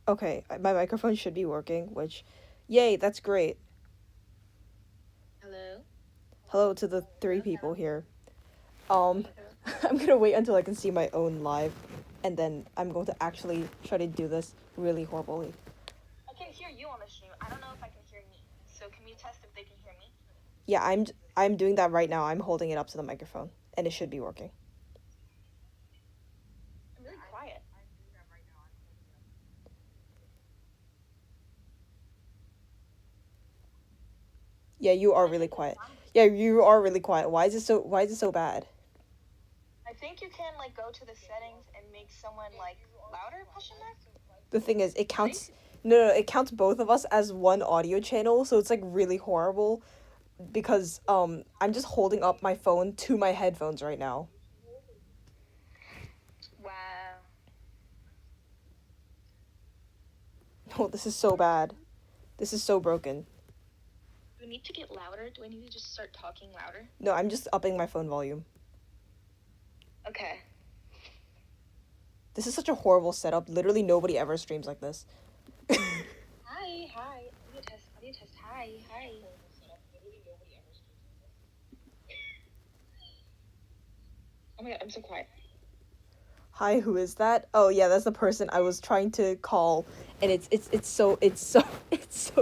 Okay, my microphone should be working, which, yay, that's great. Hello? Hello to the three people here. Um, I'm gonna wait until I can see my own live, and then I'm going to actually try to do this really horribly. I can hear you on the stream. I don't know if I can hear me. So can you test if they can hear me? Yeah, I'm doing that right now. I'm holding it up to the microphone, and it should be working. I'm really quiet. Yeah, you are really quiet. Yeah, you are really quiet. Why is it so bad? I think you can like go to the settings and make someone like louder question mark? The thing is, it counts. No, it counts both of us as one audio channel, so it's like really horrible because I'm just holding up my phone to my headphones right now. Wow. Oh, this is so bad. This is so broken. Do I need to get louder? Do I need to just start talking louder? No, I'm just upping my phone volume. Okay. This is such a horrible setup. Literally nobody ever streams like this. Hi. Audio test. Hi. Oh my god, I'm so quiet. Hi, who is that? Oh yeah, that's the person I was trying to call, and it's so it's so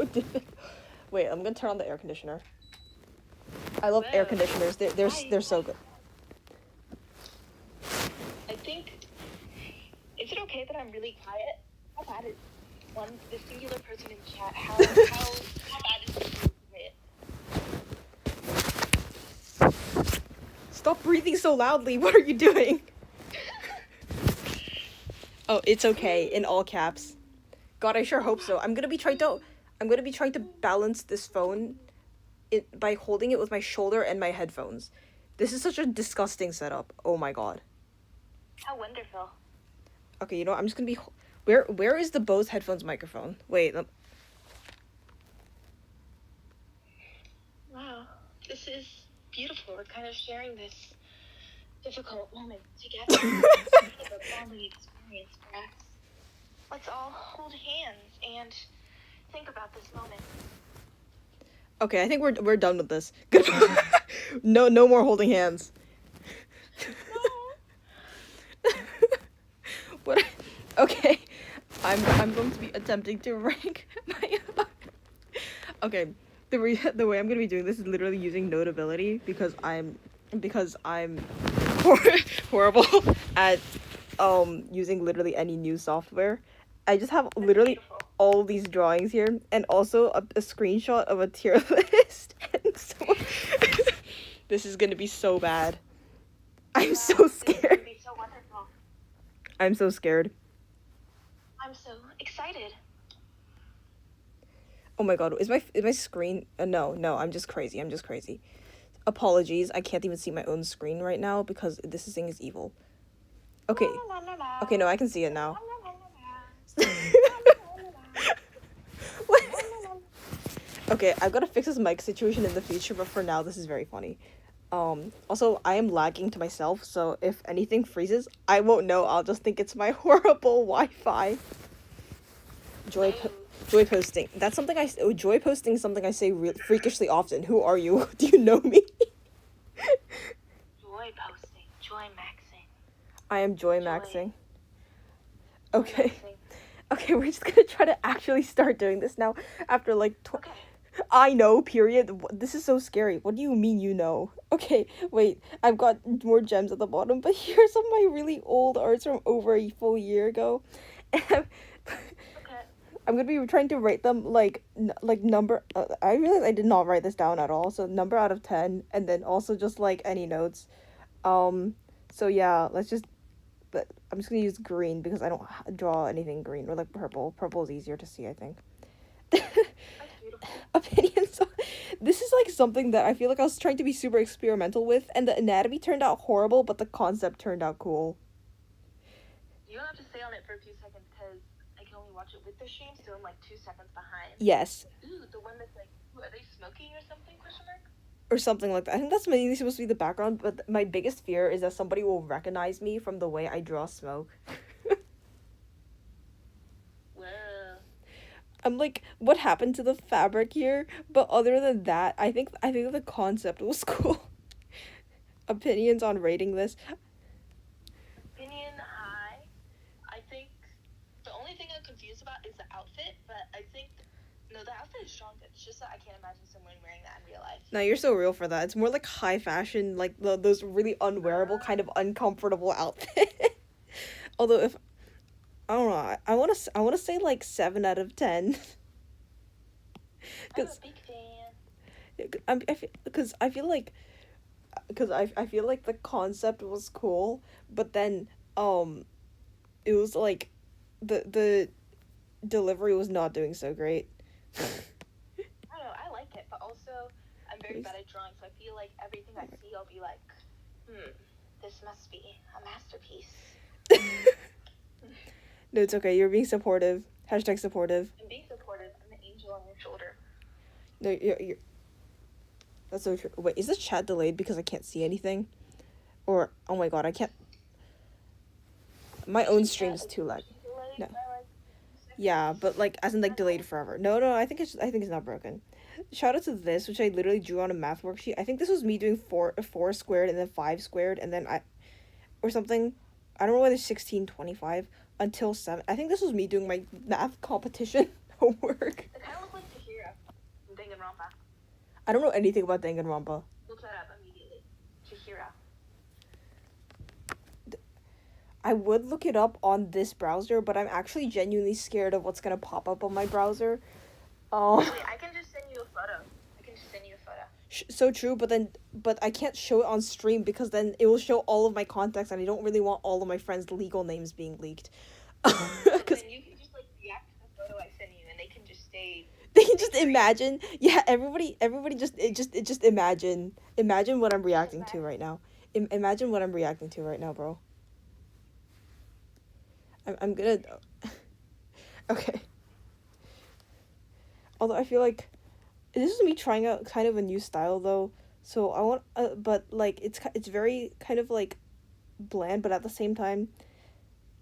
difficult. Wait, I'm gonna turn on the air conditioner. I love air conditioners. They're so good. I think. Is it okay that I'm really quiet? How bad is the singular person in chat? How bad is this quiet? Stop breathing so loudly. What are you doing? Oh, it's okay in all caps. God, I sure hope so. I'm gonna be trying to balance this phone by holding it with my shoulder and my headphones. This is such a disgusting setup. Oh my god. How wonderful. Okay, you know what? I'm just gonna be. Where is the Bose headphones microphone? Wait. Wow, this is beautiful. We're kind of sharing this difficult moment together. It's a bonding experience, perhaps. Let's all hold hands and think about this moment. Okay, I think we're done with this. Good. No more holding hands. No. What? Okay, I'm going to be attempting to rank my. Okay, the way I'm gonna be doing this is literally using Notability because I'm horrible at using literally any new software. I just have literally all these drawings here and also a screenshot of a tier list. And so this is gonna be so bad. I'm so scared. Be so wonderful. I'm so scared. I'm so excited. Oh my god, is my screen? No, I'm just crazy. Apologies, I can't even see my own screen right now because this thing is evil. Okay. Okay, no, I can see it now. Okay, I've got to fix this mic situation in the future, but for now, this is very funny. Also, I am lagging to myself, so if anything freezes, I won't know. I'll just think it's my horrible Wi-Fi. Joy posting. That's something joy posting is something I say freakishly often. Who are you? Do you know me? Joy posting. Joy maxing. I am joy maxing. Okay. Okay, we're just gonna try to actually start doing this now after like Okay. I know, period. This is so scary. What do you mean you know? Okay, wait. I've got more gems at the bottom, but here's some of my really old arts from over a full year ago. And I'm gonna be trying to rate them like number. I realized I did not write this down at all. So number out of 10, and then also just like any notes. So yeah, let's just. But I'm just gonna use green because I don't draw anything green or like purple. Purple is easier to see, I think. Opinions. This is like something that I feel like I was trying to be super experimental with, and the anatomy turned out horrible, but the concept turned out cool. You don't have to stay on it for a few seconds because I can only watch it with the stream, so I'm like 2 seconds behind. Yes. Ooh, the one that's like, are they smoking or something? Question mark. Or something like that. I think that's mainly supposed to be the background, but my biggest fear is that somebody will recognize me from the way I draw smoke. Whoa. I'm like, what happened to the fabric here? But other than that, I think the concept was cool. Opinions on rating this? Opinion high. I think the only thing I'm confused about is the outfit, but I think no, the outfit is strong. It's just that I can't imagine someone wearing that in real life. No, you're so real for that. It's more like high fashion, like those really unwearable, kind of uncomfortable outfit. Although if I don't know, I want to say like 7 out of 10. I'm a Because big fan. I feel like I feel like the concept was cool, but then it was like the delivery was not doing so great. I don't know, I like it, but also I'm very bad at drawing, so I feel like everything I see, I'll be like, this must be a masterpiece. No, it's okay. You're being supportive. Hashtag supportive. I'm being supportive. I'm an angel on your shoulder. No, you're. That's so true. Wait, is this chat delayed because I can't see anything? Or, oh my god, I can't. My own stream is too lag. No. Yeah, but like, as in like delayed forever. No, I think it's not broken. Shout out to this, which I literally drew on a math worksheet. I think this was me doing four squared and then 5 squared and then or something. I don't know whether 1625 until 7. I think this was me doing my math competition homework. It kind of looks like Tahira from Danganronpa. I don't know anything about Danganronpa. Look that up immediately. Tahira. I would look it up on this browser, but I'm actually genuinely scared of what's gonna pop up on my browser. Wait, I can just send you a photo. So true, but I can't show it on stream because then it will show all of my contacts, and I don't really want all of my friends' legal names being leaked. Because then you can just like react to the photo I send you, and they can just stay. They can just imagine. Yeah, everybody just imagine what I'm reacting to right now. Imagine what I'm reacting to right now, bro. I'm gonna. Okay. Although I feel like this is me trying out kind of a new style though, so I want, but like it's very kind of like bland, but at the same time,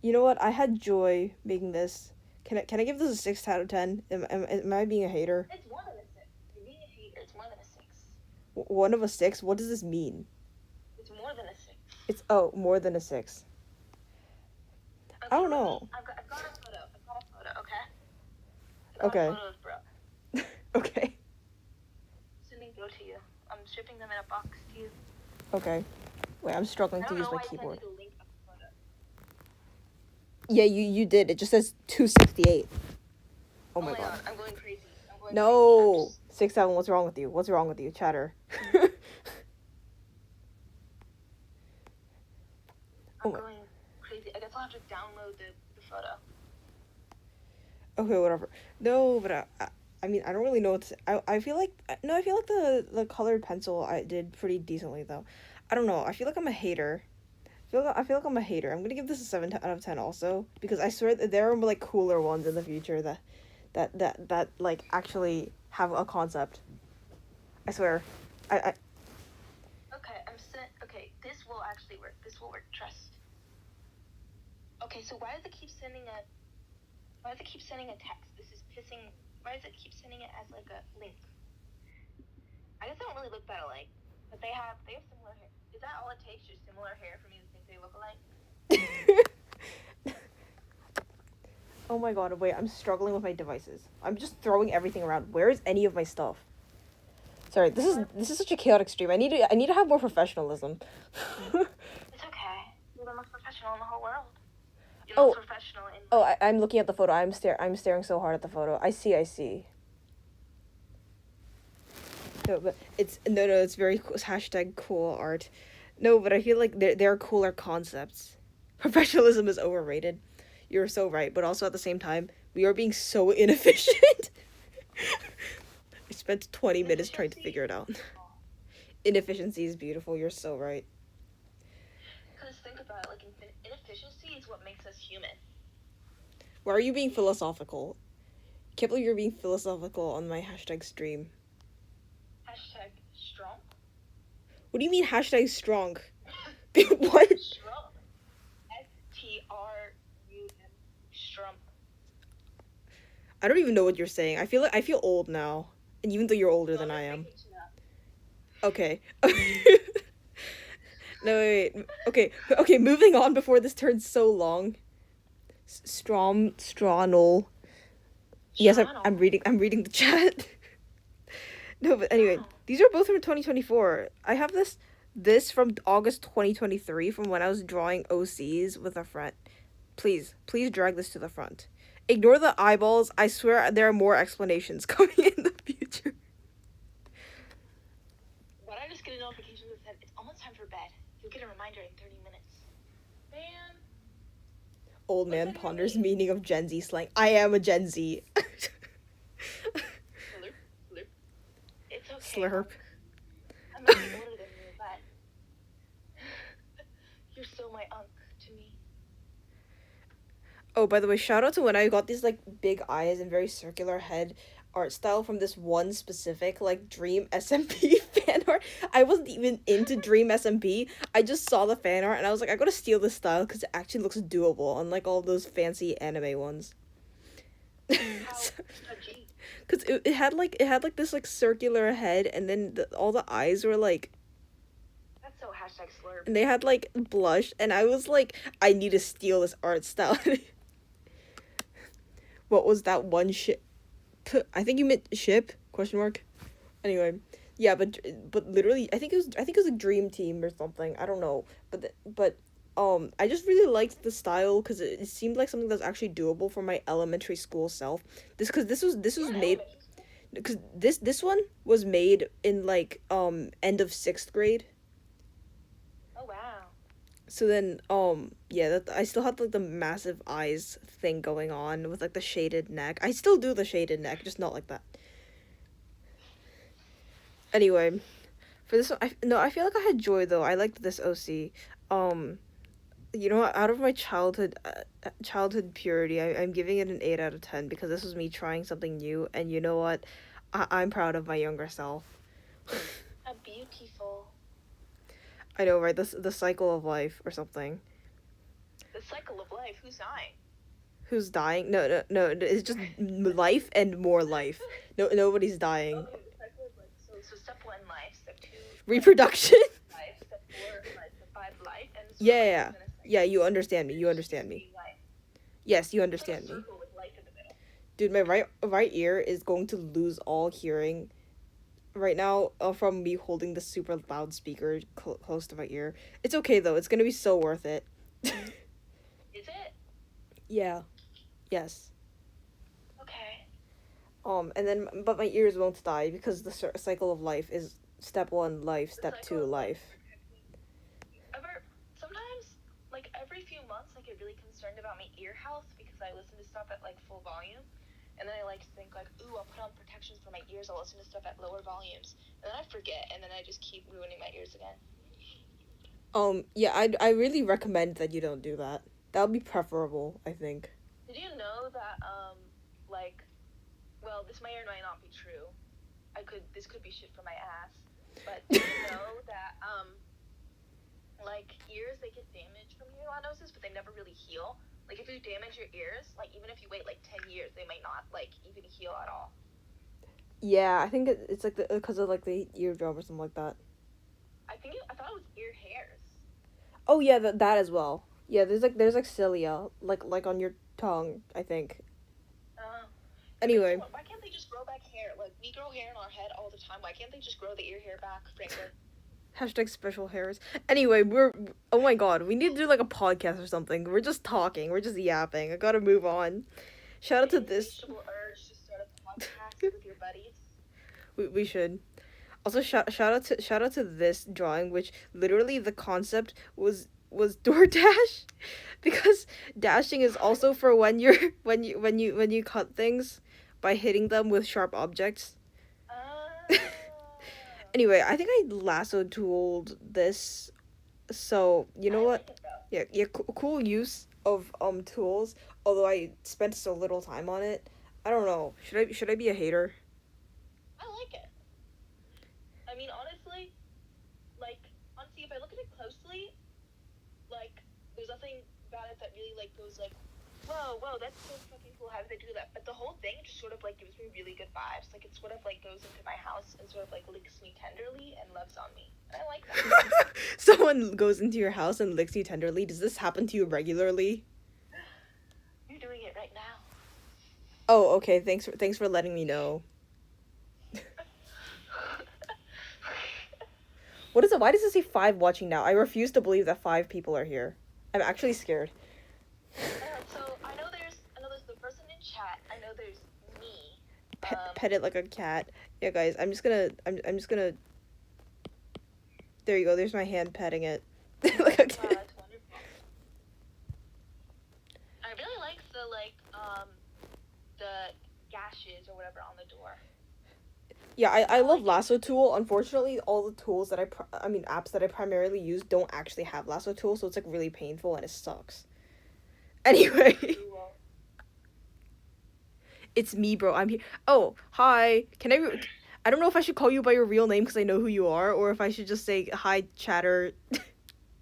you know what? I had joy making this. Can I give this a 6 out of 10? Am I being a hater? It's more than a 6. You're being a hater. It's more than a 6. One of a 6? What does this mean? It's more than a 6. It's more than a 6. Okay, I don't know. I've got a photo. Okay. Okay. A photo of bro. Okay. Sending go to you. I'm shipping them in a box to you. Okay. Wait, I'm struggling to use my keyboard. I don't know why I sent you the link of the photo. Yeah, you did. It just says 268. Oh my god. I'm going crazy. No. 6-7. What's wrong with you? What's wrong with you, chatter? I'm going crazy. I guess I'll have to download the photo. Okay, whatever. No, but I mean, I don't really know what to, I feel like, no, I feel like the colored pencil I did pretty decently though. I don't know. I feel like I'm a hater. I feel like I'm a hater. I'm gonna give this a 7 out of 10 also, because I swear that there are like cooler ones in the future that like actually have a concept. I swear. I Okay, this will actually work. This will work. Trust. Okay, so why does it keep sending a text? This is pissing. Why does it keep sending it as like a link? I guess they don't really look that alike, but they have similar hair. Is that all it takes? Just similar hair for me to think they look alike? Oh my god, wait, I'm struggling with my devices. I'm just throwing everything around. Where is any of my stuff? Sorry, this is such a chaotic stream. I need to have more professionalism. It's okay. You're the most professional in the whole world. You're the most professional in. Oh, I'm looking at the photo. I'm staring so hard at the photo. I see. No, but it's very cool. Hashtag cool art. No, but I feel like there are cooler concepts. Professionalism is overrated. You're so right, but also at the same time, we are being so inefficient. I spent 20 minutes trying to figure it out. Inefficiency is beautiful. You're so right. Because think about it, like inefficiency is what makes us human. Why are you being philosophical? Can't believe you're being philosophical on my hashtag stream. Hashtag strong? What do you mean hashtag strong? What? Strong. STRUM. Strong. I don't even know what you're saying. I feel old now, and even though you're older No, than I'm I just am. making shit up. Okay. No, wait. Okay. Moving on before this turns so long. Stronol. Yes, I'm Channel. reading. I'm reading the chat. No, but anyway, Channel. these are both from 2024. I have this from August 2023 from when I was drawing OCs with a friend. Please drag this to the front. Ignore the eyeballs. I swear there are more explanations coming in the future. Why did I just get a notification that said it's almost time for bed? You'll get a reminder in 30 minutes. Man. Old What's man that even ponders mean? meaning of Gen Z slang. I am a Gen Z. Slurp, slurp. It's okay. Slurp. I might be older than you, but you're still my unk to me. Oh, by the way, shout out to when I got these like big eyes and very circular head art style from this one specific like Dream SMP fan art. I wasn't even into Dream SMP. I just saw the fan art and I was like, I gotta steal this style because it actually looks doable, unlike all those fancy anime ones. How judgy. Because it had like this like circular head and then all the eyes were like, That's so hashtag slurp. and they had like blush, and I was like, I need to steal this art style. What was that one ship? I think you meant ship? Question mark. Anyway, yeah, but literally, I think it was a dream team or something. I don't know, but I just really liked the style because it seemed like something that's actually doable for my elementary school self. This was made because this one was made in like end of 6th grade. Oh wow. So then, yeah, I still had like the massive eyes thing going on with like the shaded neck. I still do the shaded neck, just not like that. Anyway, for this one, I feel like I had joy though. I liked this OC. You know what? Out of my childhood purity, I'm giving it an 8 out of 10 because this was me trying something new, and you know what? I'm proud of my younger self. How beautiful. I know, right? The cycle of life or something. The cycle of life. Who's dying? Who's dying? No. It's just life and more life. No, nobody's dying. Okay, the cycle of life. So step 1, life. Step 2, Reproduction. life. Step 4, life. Step 5, life. And so Yeah. Yeah, you understand me. You understand me. Life. Yes, you It's like a understand me. circle with life in the middle. Dude, my right ear is going to lose all hearing right now from me holding the super loud speaker close to my ear. It's okay though. It's gonna be so worth it. Is it? Yeah. Yes. Okay. And then but my ears won't die because the cycle of life is step 1 life, step 2 life. Sometimes, like every few months, I get really concerned about my ear health because I listen to stuff at like full volume. And then I like to think like, ooh, I'll put on protections for my ears. I'll listen to stuff at lower volumes, and then I forget, and then I just keep ruining my ears again. Yeah, I really recommend that you don't do that. That would be preferable, I think. Did you know that like, well, this may or may not be true. This could be shit for my ass, but did you know that like ears, they get damaged from ear but they never really heal. Like if you damage your ears, like even if you wait like 10 years, they might not like even heal at all. Yeah, I think it's like because of like the eardrum or something like that. I thought it was ear hairs. Oh yeah, that as well. Yeah, there's like cilia like on your tongue, I think. Anyway. Why can't they just grow back hair? Like we grow hair in our head all the time. Why can't they just grow the ear hair back, frankly? Hashtag special hairs. Anyway, oh my god, we need to do like a podcast or something. We're just talking. We're just yapping. I gotta move on. Shout out to this. Urge to start a podcast with your buddies. We should. Also shout out to this drawing, which literally the concept was DoorDash, because dashing is also for when you cut things by hitting them with sharp objects. Anyway, I think I lasso tooled this, so you know what? Yeah, cool use of tools. Although I spent so little time on it, I don't know. Should I be a hater? I like it. I mean, honestly, if I look at it closely, like there's nothing about it that really like goes like, whoa, that's so fucking cool. How do they do that? But the whole thing just sort of like gives me really good vibes. Like it sort of like goes into my house and sort of like licks me tenderly and loves on me. And I like that. Someone goes into your house and licks you tenderly. Does this happen to you regularly? You're doing it right now. Oh, okay. Thanks for letting me know. What is it? Why does it say 5 watching now? I refuse to believe that 5 people are here. I'm actually scared. So I know there's the person in chat. I know there's me. Pet it like a cat. Yeah, guys. I'm just gonna. There you go. There's my hand petting it. Like a Wow, cat. that's wonderful. I really like the gashes or whatever on the door. Yeah, I love Lasso Tool. Unfortunately, all the tools that apps that I primarily use don't actually have Lasso Tool, so it's like really painful and it sucks. Anyway, it's me, bro. I'm here. Oh, hi. I don't know if I should call you by your real name because I know who you are, or if I should just say hi, chatter.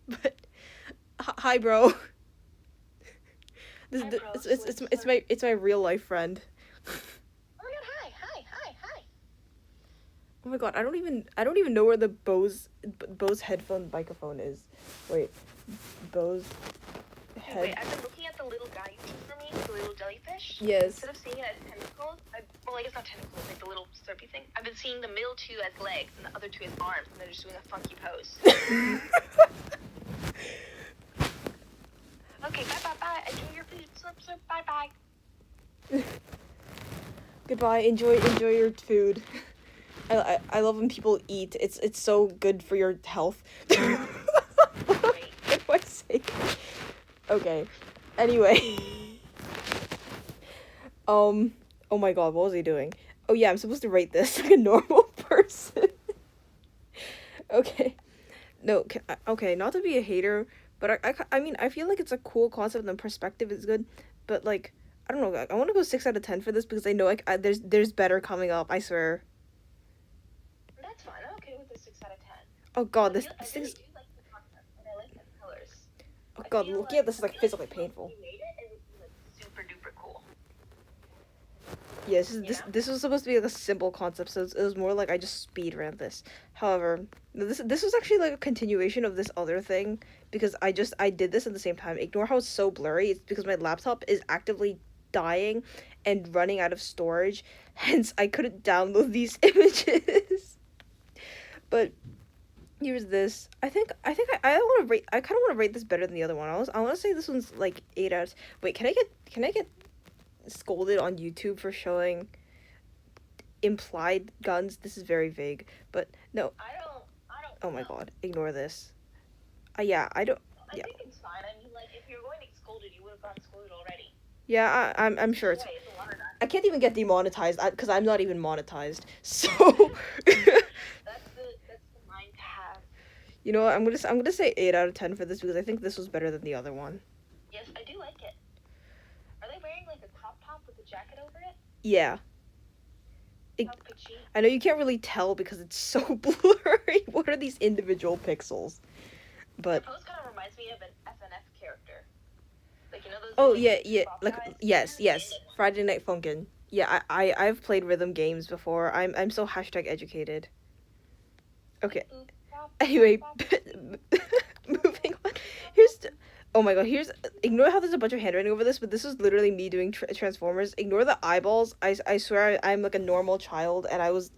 But hi, bro. Hi, bro. It's my real life friend. Oh my god, hi. Oh my god, I don't even know where the Bose headphone microphone is. Wait, Bose head. Wait, I've been looking at the little guy you made for me, the little jellyfish. Yes. Instead of seeing it as tentacles, well, I guess not tentacles, like the little slurpy thing. I've been seeing the middle 2 as legs and the other 2 as arms, and they're just doing a funky pose. Okay, bye. Enjoy your food. Slurp, bye. Goodbye. Enjoy your food. I love when people eat. It's so good for your health. What do I say? Okay. Anyway. Oh my god, what was he doing? Oh yeah, I'm supposed to rate this like a normal person. Okay. No, okay, not to be a hater, but I mean, I feel like it's a cool concept and the perspective is good, but like, I don't know, I want to go 6 out of 10 for this because I know there's better coming up, I swear. That's fine. I'm okay with the 6 out of 10. Oh god, I this really thing's... do like the concept, and I like the colors. Oh god, looking at this is like physically painful. If you made it would be like super duper cool. Yeah, this was supposed to be like a simple concept, so it was more like I just speed ran this. However, this was actually like a continuation of this other thing because I did this at the same time. Ignore how it's so blurry. It's because my laptop is actively dying and running out of storage, hence I couldn't download these images. But here's this. I want to rate. I kind of want to rate this better than the other one. I want to say this one's like 8 out of... Wait, can I get scolded on YouTube for showing implied guns? This is very vague, but no. I don't Oh my know. god, ignore this. Yeah, I don't. I Yeah. think it's fine. I mean, like, if you're going to get scolded, you would have gotten scolded already. Yeah, I'm sure it's... Anyway, it's a water gun. I can't even get demonetized because I'm not even monetized. So That's the mind to have. you know what? I'm gonna say 8 out of 10 for this because I think this was better than the other one. Yes, I do like it. Are they wearing like a crop top with a jacket over it? Yeah. How pitchy. I know you can't really tell because it's so blurry. What are these individual pixels? But The pose kind of reminds me of an FNF character. Like, you know those... oh like, yeah, prop like guys? yes. Friday Night Funkin'. Yeah, I've played rhythm games before. I'm so #educated. Okay. Anyway, moving on. Oh my god, ignore how there's a bunch of handwriting over this, but this is literally me doing Transformers. Ignore the eyeballs. I swear I'm like a normal child, and I was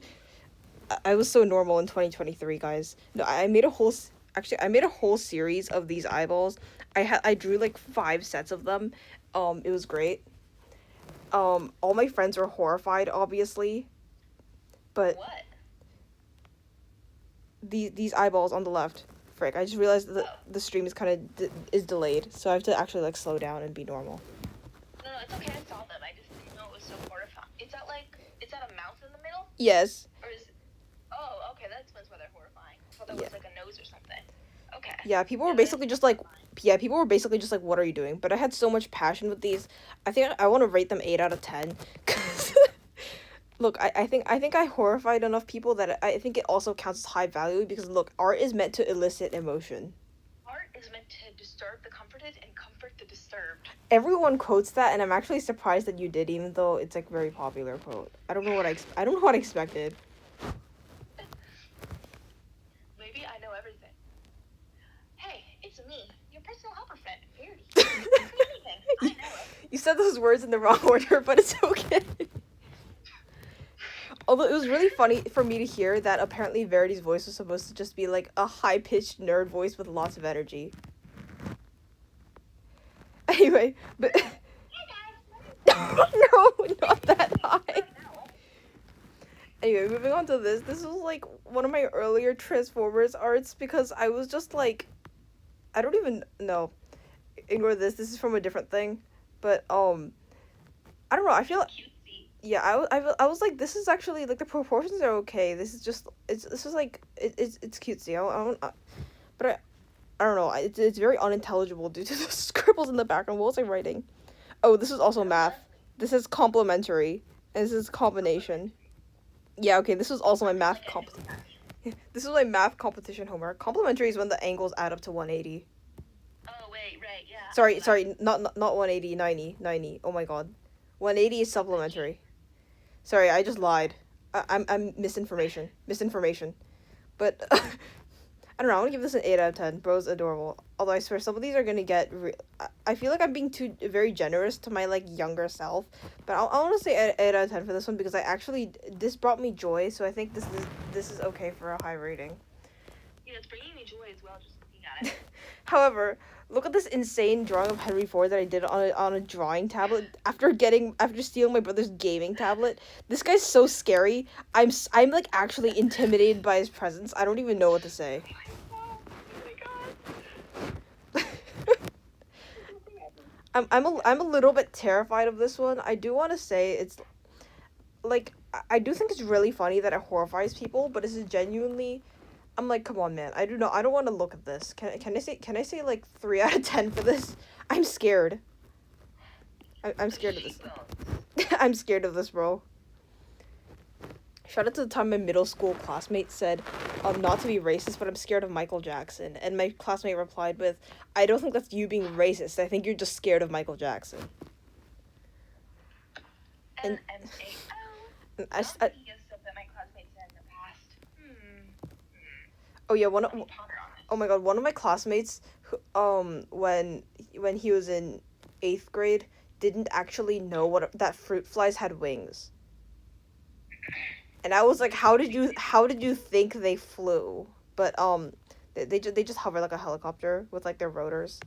so normal in 2023, guys. No, I made a whole series of these eyeballs. I drew like 5 sets of them. It was great. All my friends were horrified, obviously. But What? these eyeballs on the left. Frick, I just realized that the stream is kind of is delayed, so I have to actually like slow down and be normal. No, it's okay. I saw them. I just didn't know it was so horrifying. Is that a mouth in the middle? Yes. Or is it... Oh, okay. That explains why they're horrifying. I thought that was like a nose or something. Okay. Yeah, people were basically just like, what are you doing? But I had so much passion with these. I think I want to rate them 8 out of 10. 'Cause look, I think I horrified enough people that I think it also counts as high value because look, art is meant to elicit emotion. Art is meant to disturb the comforted and comfort the disturbed. disturbed. Everyone quotes that, and I'm actually surprised that you did, even though it's like very popular quote. I don't know what I don't know what I expected. Maybe I know everything. Hey, it's me, your personal helper friend, Verity. Anything. I know it. You said those words in the wrong order, but it's okay. Although it was really funny for me to hear that apparently Verity's voice was supposed to just be like a high-pitched nerd voice with lots of energy. Anyway, but Hey guys. no, not that high. Anyway, moving on to this. This was like one of my earlier Transformers arts because I was just like, I don't even know. Ignore this. This is from a different thing, but I don't know. I feel Cutesy. yeah. I was like, this is actually like the proportions are okay. This is just this is like it's cutesy. But I don't know. It's very unintelligible due to the scribbles in the background. What was I writing? Oh, this is also math. This is complementary, and this is combination. Yeah, okay. This was also my math This was my math competition homework. Complementary is when the angles add up to 180. Oh wait, right, yeah. Sorry, not 180, 90. Oh my god. 180 is supplementary. Sorry, I just lied. I'm misinformation. But I don't know, I want to give this an 8 out of 10. Bro's adorable. Although I swear some of these are gonna get I feel like I'm being too very generous to my like younger self. But I want to say 8 out of 10 for this one because this brought me joy, so I think this is okay for a high rating. Yeah, it's bringing me joy as well just looking at it. However, look at this insane drawing of Henry Ford that I did on a drawing tablet after stealing my brother's gaming tablet. This guy's so scary. I'm like actually intimidated by his presence. I don't even know what to say. Oh my god. I'm a little bit terrified of this one. I do want to say it's like I do think it's really funny that it horrifies people, but it's genuinely I'm like, come on, man. I don't want to look at this. Can I say like 3 out of 10 for this? I'm scared. I'm scared of this. I'm scared of this, bro. Shout out to the time my middle school classmate said, not to be racist, but I'm scared of Michael Jackson. And my classmate replied with, I don't think that's you being racist. I think you're just scared of Michael Jackson. And I oh yeah, oh my god, one of my classmates who, when he was in 8th grade didn't actually know that fruit flies had wings. And I was like, how did you think they flew? But they just hover like a helicopter with like their rotors.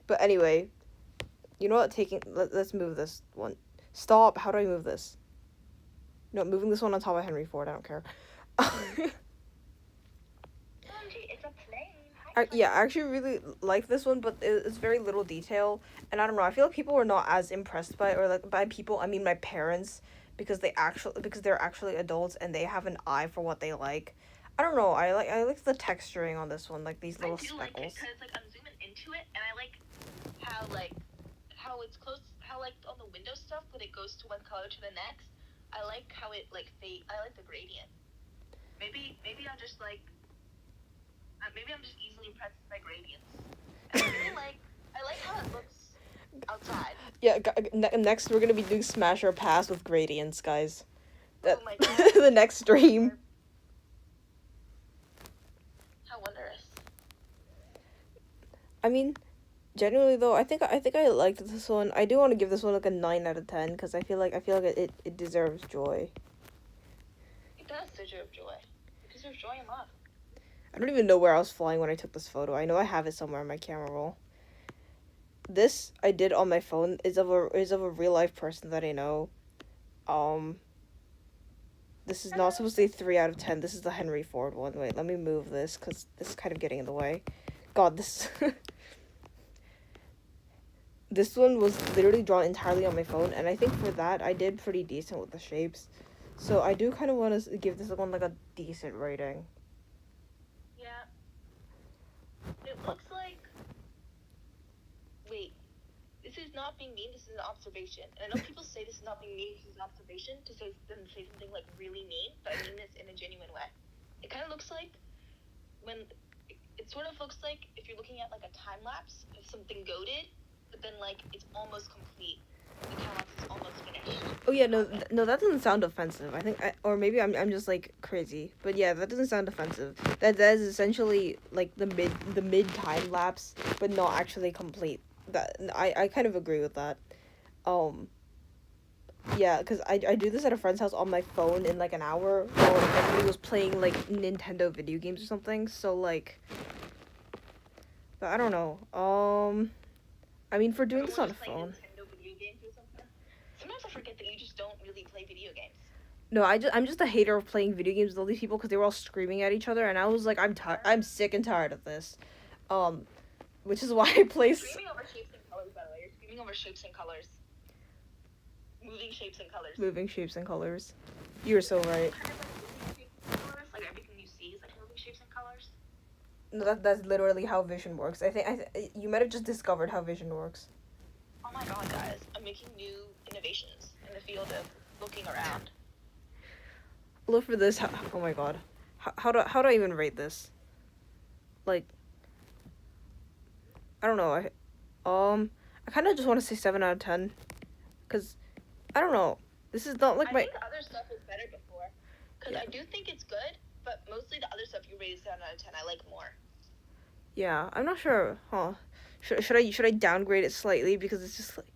But anyway, you know what? Let's move this one. Stop. How do I move this? No, moving this one on top of Henry Ford. I don't care. It's a plane. Yeah, I actually really like this one, but it's very little detail, and I don't know. I feel like people were not as impressed by it, or like by people. I mean, my parents, because they're actually adults and they have an eye for what they like. I don't know. I like the texturing on this one, like these little speckles. I do like it because like I'm zooming into it, and I like how it's close, how like on the window stuff when it goes to one color to the next. I like how it like I like the gradient. Maybe I'm just like. Maybe I'm just easily impressed by gradients. And I like how it looks outside. Yeah, next we're gonna be doing Smash or Pass with gradients, guys. Oh my god. The next stream. How wondrous. I mean, generally though, I think I liked this one. I do want to give this one like a 9 out of 10 because I feel like it deserves joy. It does deserve joy. It deserves joy and love. I don't even know where I was flying when I took this photo. I know I have it somewhere in my camera roll. This I did on my phone is of a real life person that I know. This is not supposed to be 3 out of 10. This is the Henry Ford one. Wait, let me move this because this is kind of getting in the way. God, this this one was literally drawn entirely on my phone, and I think for that I did pretty decent with the shapes. So I do kind of want to give this one like a decent rating. Yeah. It looks like... Wait. This is not being mean, this is an observation. And I know people say this is not being mean, this is an observation, to say something like really mean, but I mean this in a genuine way. It kind of looks like it sort of looks like if you're looking at like a time lapse of something goated, but then like it's almost complete. It counts as almost finished. Oh yeah, no, that doesn't sound offensive. I think, or maybe I'm just like crazy, but yeah, that doesn't sound offensive. That is essentially like the mid time lapse, but not actually complete. That I kind of agree with that. Um, yeah, cause I do this at a friend's house on my phone in like an hour, while everybody was playing like Nintendo video games or something. So like, but I don't know. I mean, for doing this on a phone. Nintendo video games or something. Sometimes I forget that you just don't really play video games. No, I'm just a hater of playing video games with all these people because they were all screaming at each other, and I was like, I'm sick and tired of this, which is why I play. Screaming over shapes and colors, by the way. You're screaming over shapes and colors. Moving shapes and colors. Moving shapes and colors. You're so right. Like everything you see is like moving shapes and colors. No, that's literally how vision works. I think you might have just discovered how vision works. Oh my god, guys! I'm making new innovations in the field of looking around. Look for this. Oh my god, how do I even rate this? Like, I don't know. I kind of just want to say 7 out of 10, cause I don't know. This is not like I think the other stuff was better before, cause yeah. I do think it's good, but mostly the other stuff you rated 7 out of 10. I like more. Yeah, I'm not sure. Huh? Should I downgrade it slightly because it's just like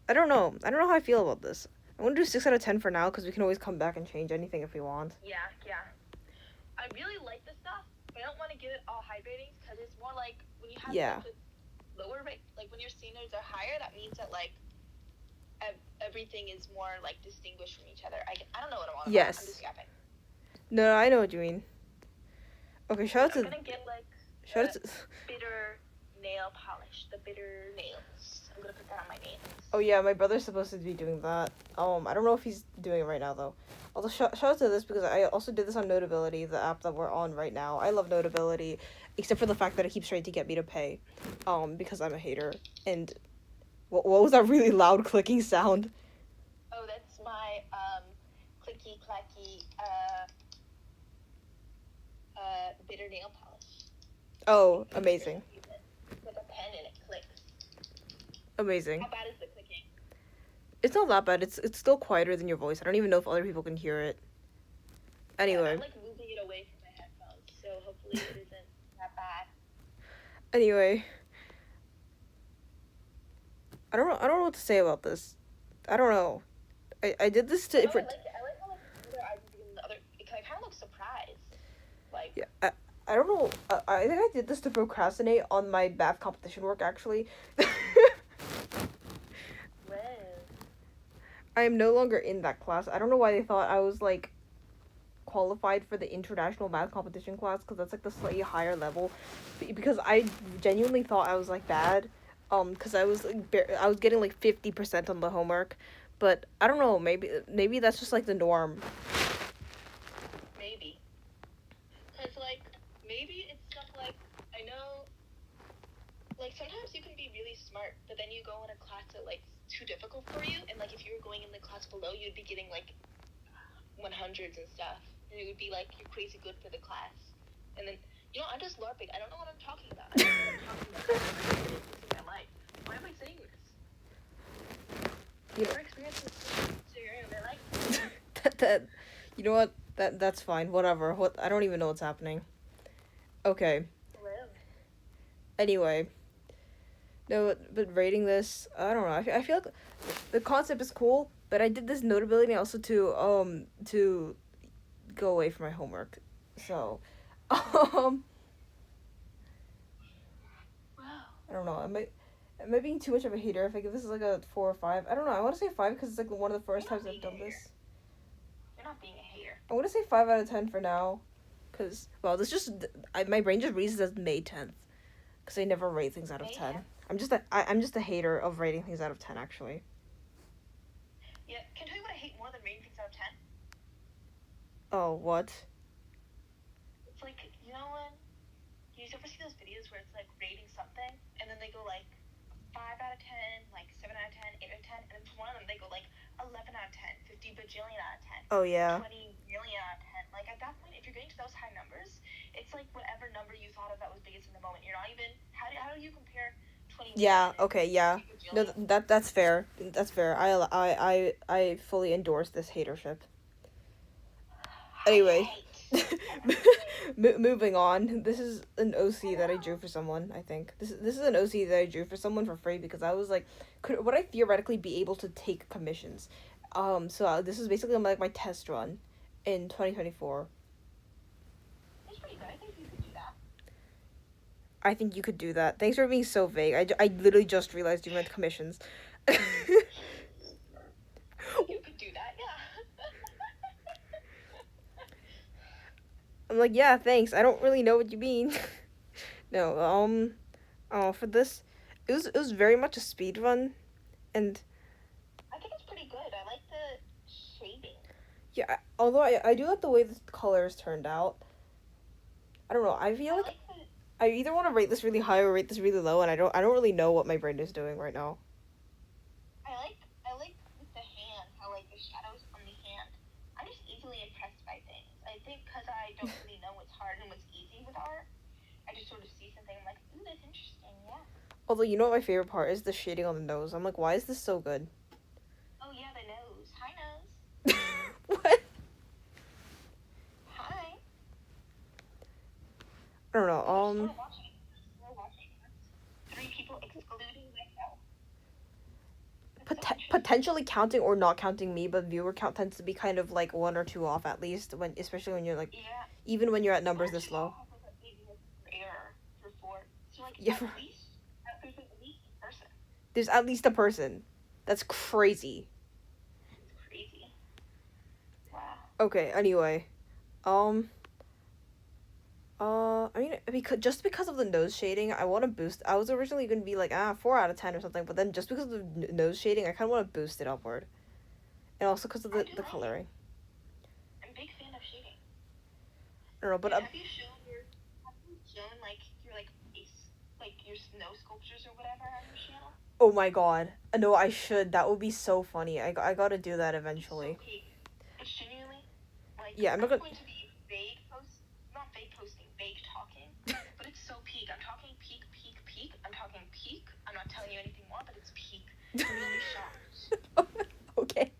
I don't know. I don't know how I feel about this. I want to do 6 out of 10 for now because we can always come back and change anything if we want. Yeah. I really like this stuff, but I don't want to give it all high ratings because it's more like when you have like a lower rate, like when your standards are higher, that means that like everything is more like distinguished from each other. I don't know what I'm on about. Yes. I'm just yapping. No, I know what you mean. Okay, shout out to. I'm gonna get like bitter nail polish, the bitter nails. I'm gonna put that on my nails. Oh yeah, my brother's supposed to be doing that. I don't know if he's doing it right now though. Although shout out to this because I also did this on Notability, the app that we're on right now. I love Notability, except for the fact that it keeps trying to get me to pay, because I'm a hater. And what was that really loud clicking sound? Oh, that's my clicky clacky bitter nail polish. Oh, amazing. With a pen and it clicks. Amazing. How bad is the clicking? It's not that bad. It's still quieter than your voice. I don't even know if other people can hear it. Anyway. Yeah, I'm like moving it away from my headphones, so hopefully it isn't that bad. Anyway. I don't know what to say about this. I don't know. I did this to. I like it. I like how like the other eyes and the other. It kind of looks surprised. Like. Yeah. I don't know. I think I did this to procrastinate on my math competition work actually. I am no longer in that class. I don't know why they thought I was like qualified for the international math competition class because that's like the slightly higher level. Because I genuinely thought I was like bad. Because I was like I was getting like 50% on the homework, but I don't know. Maybe that's just like the norm. Maybe. Cause like maybe it's stuff like I know. Like sometimes you can be really smart, but then you go in a class that like too difficult for you, and like if you were going in the class below, you'd be getting like 100s and stuff, and it would be like you're crazy good for the class, and then I'm just LARPing. I don't know what I'm talking about. I don't know what I'm talking about. This is my life. Why am I saying this? Your experience is so you're in their life. You know what? That's fine. Whatever. I don't even know what's happening. Okay. Hello. Anyway. No, but rating this, I don't know. I feel like the concept is cool, but I did this Notability also to go away from my homework. So, Wow. I don't know. Am I being too much of a hater if I give this like a 4 or 5? I don't know. I want to say 5 because it's like one of the first times I've done this. You're not being a hater. I want to say 5 out of 10 for now, because this just my brain just reads as May 10th, because I never rate things out of 10. I'm just a hater of rating things out of 10 actually. Yeah, can I tell you what I hate more than rating things out of 10? Oh, what? It's like, you know when you ever see those videos where it's like rating something and then they go like 5 out of 10, like 7 out of 10, 8 out of 10, and then for one of them they go like 11 out of 10, 50 bajillion out of 10. Oh yeah. 20 million out of 10. Like at that point, if you're getting to those high numbers, it's like whatever number you thought of that was biggest in the moment. You're not even how do you compare 2021. Yeah, okay, yeah. Super No, Jillian. that's fair. That's fair. I fully endorse this hatership. Anyway, Hate. Everything. moving on. This is an OC that I drew for someone. I think this is an OC that I drew for someone for free because I was like, would I theoretically be able to take commissions? This is basically like my test run in 2024. It's pretty good. I think you could do that. I think you could do that. Thanks for being so vague. I literally just realized you meant commissions. You could do that, yeah. I'm like, yeah, thanks. I don't really know what you mean. No, for this, it was very much a speed run, and I think it's pretty good. I like the shading. yeah. Although I do like the way the colors turned out. I don't know. I feel I like like the I either want to rate this really high or rate this really low, and I don't really know what my brain is doing right now. I like with the hand how like the shadows on the hand. I'm just easily impressed by things. I think because I don't really know what's hard and what's easy with art, I just sort of see something I'm like, ooh, that's interesting. Yeah. Although you know what my favorite part is the shading on the nose. I'm like, why is this so good? Oh yeah, the nose. Hi nose. What? Hi. I don't know. Slow watching. Slow watching. That's 3 people excluding myself. That's so interesting. Potentially counting or not counting me, but viewer count tends to be kind of like 1 or 2 off at least especially when you're like, Yeah. even when you're at numbers this low. Has like a big error for 4. So like Yeah, there's at least a person. there's at least a person. That's crazy. It's crazy. Wow. Okay, anyway. Um I mean, because of the nose shading, I want to boost. I was originally going to be like 4 out of 10 or something, but then just because of the nose shading, I kind of want to boost it upward, and also because of I the do the like coloring. I'm a big fan of shading. I don't know, but Dude, have you shown like your face, like your snow sculptures or whatever on your channel? oh my god, no, I should. That would be so funny. I gotta do that eventually. It's so peak. It's genuinely like Yeah, I'm I'm not not gonna. going to be not vague posting, vague talking, but it's so peak. I'm talking peak, peak, peak. I'm talking peak. I'm not telling you anything more, but it's peak. You'll be shocked. Okay.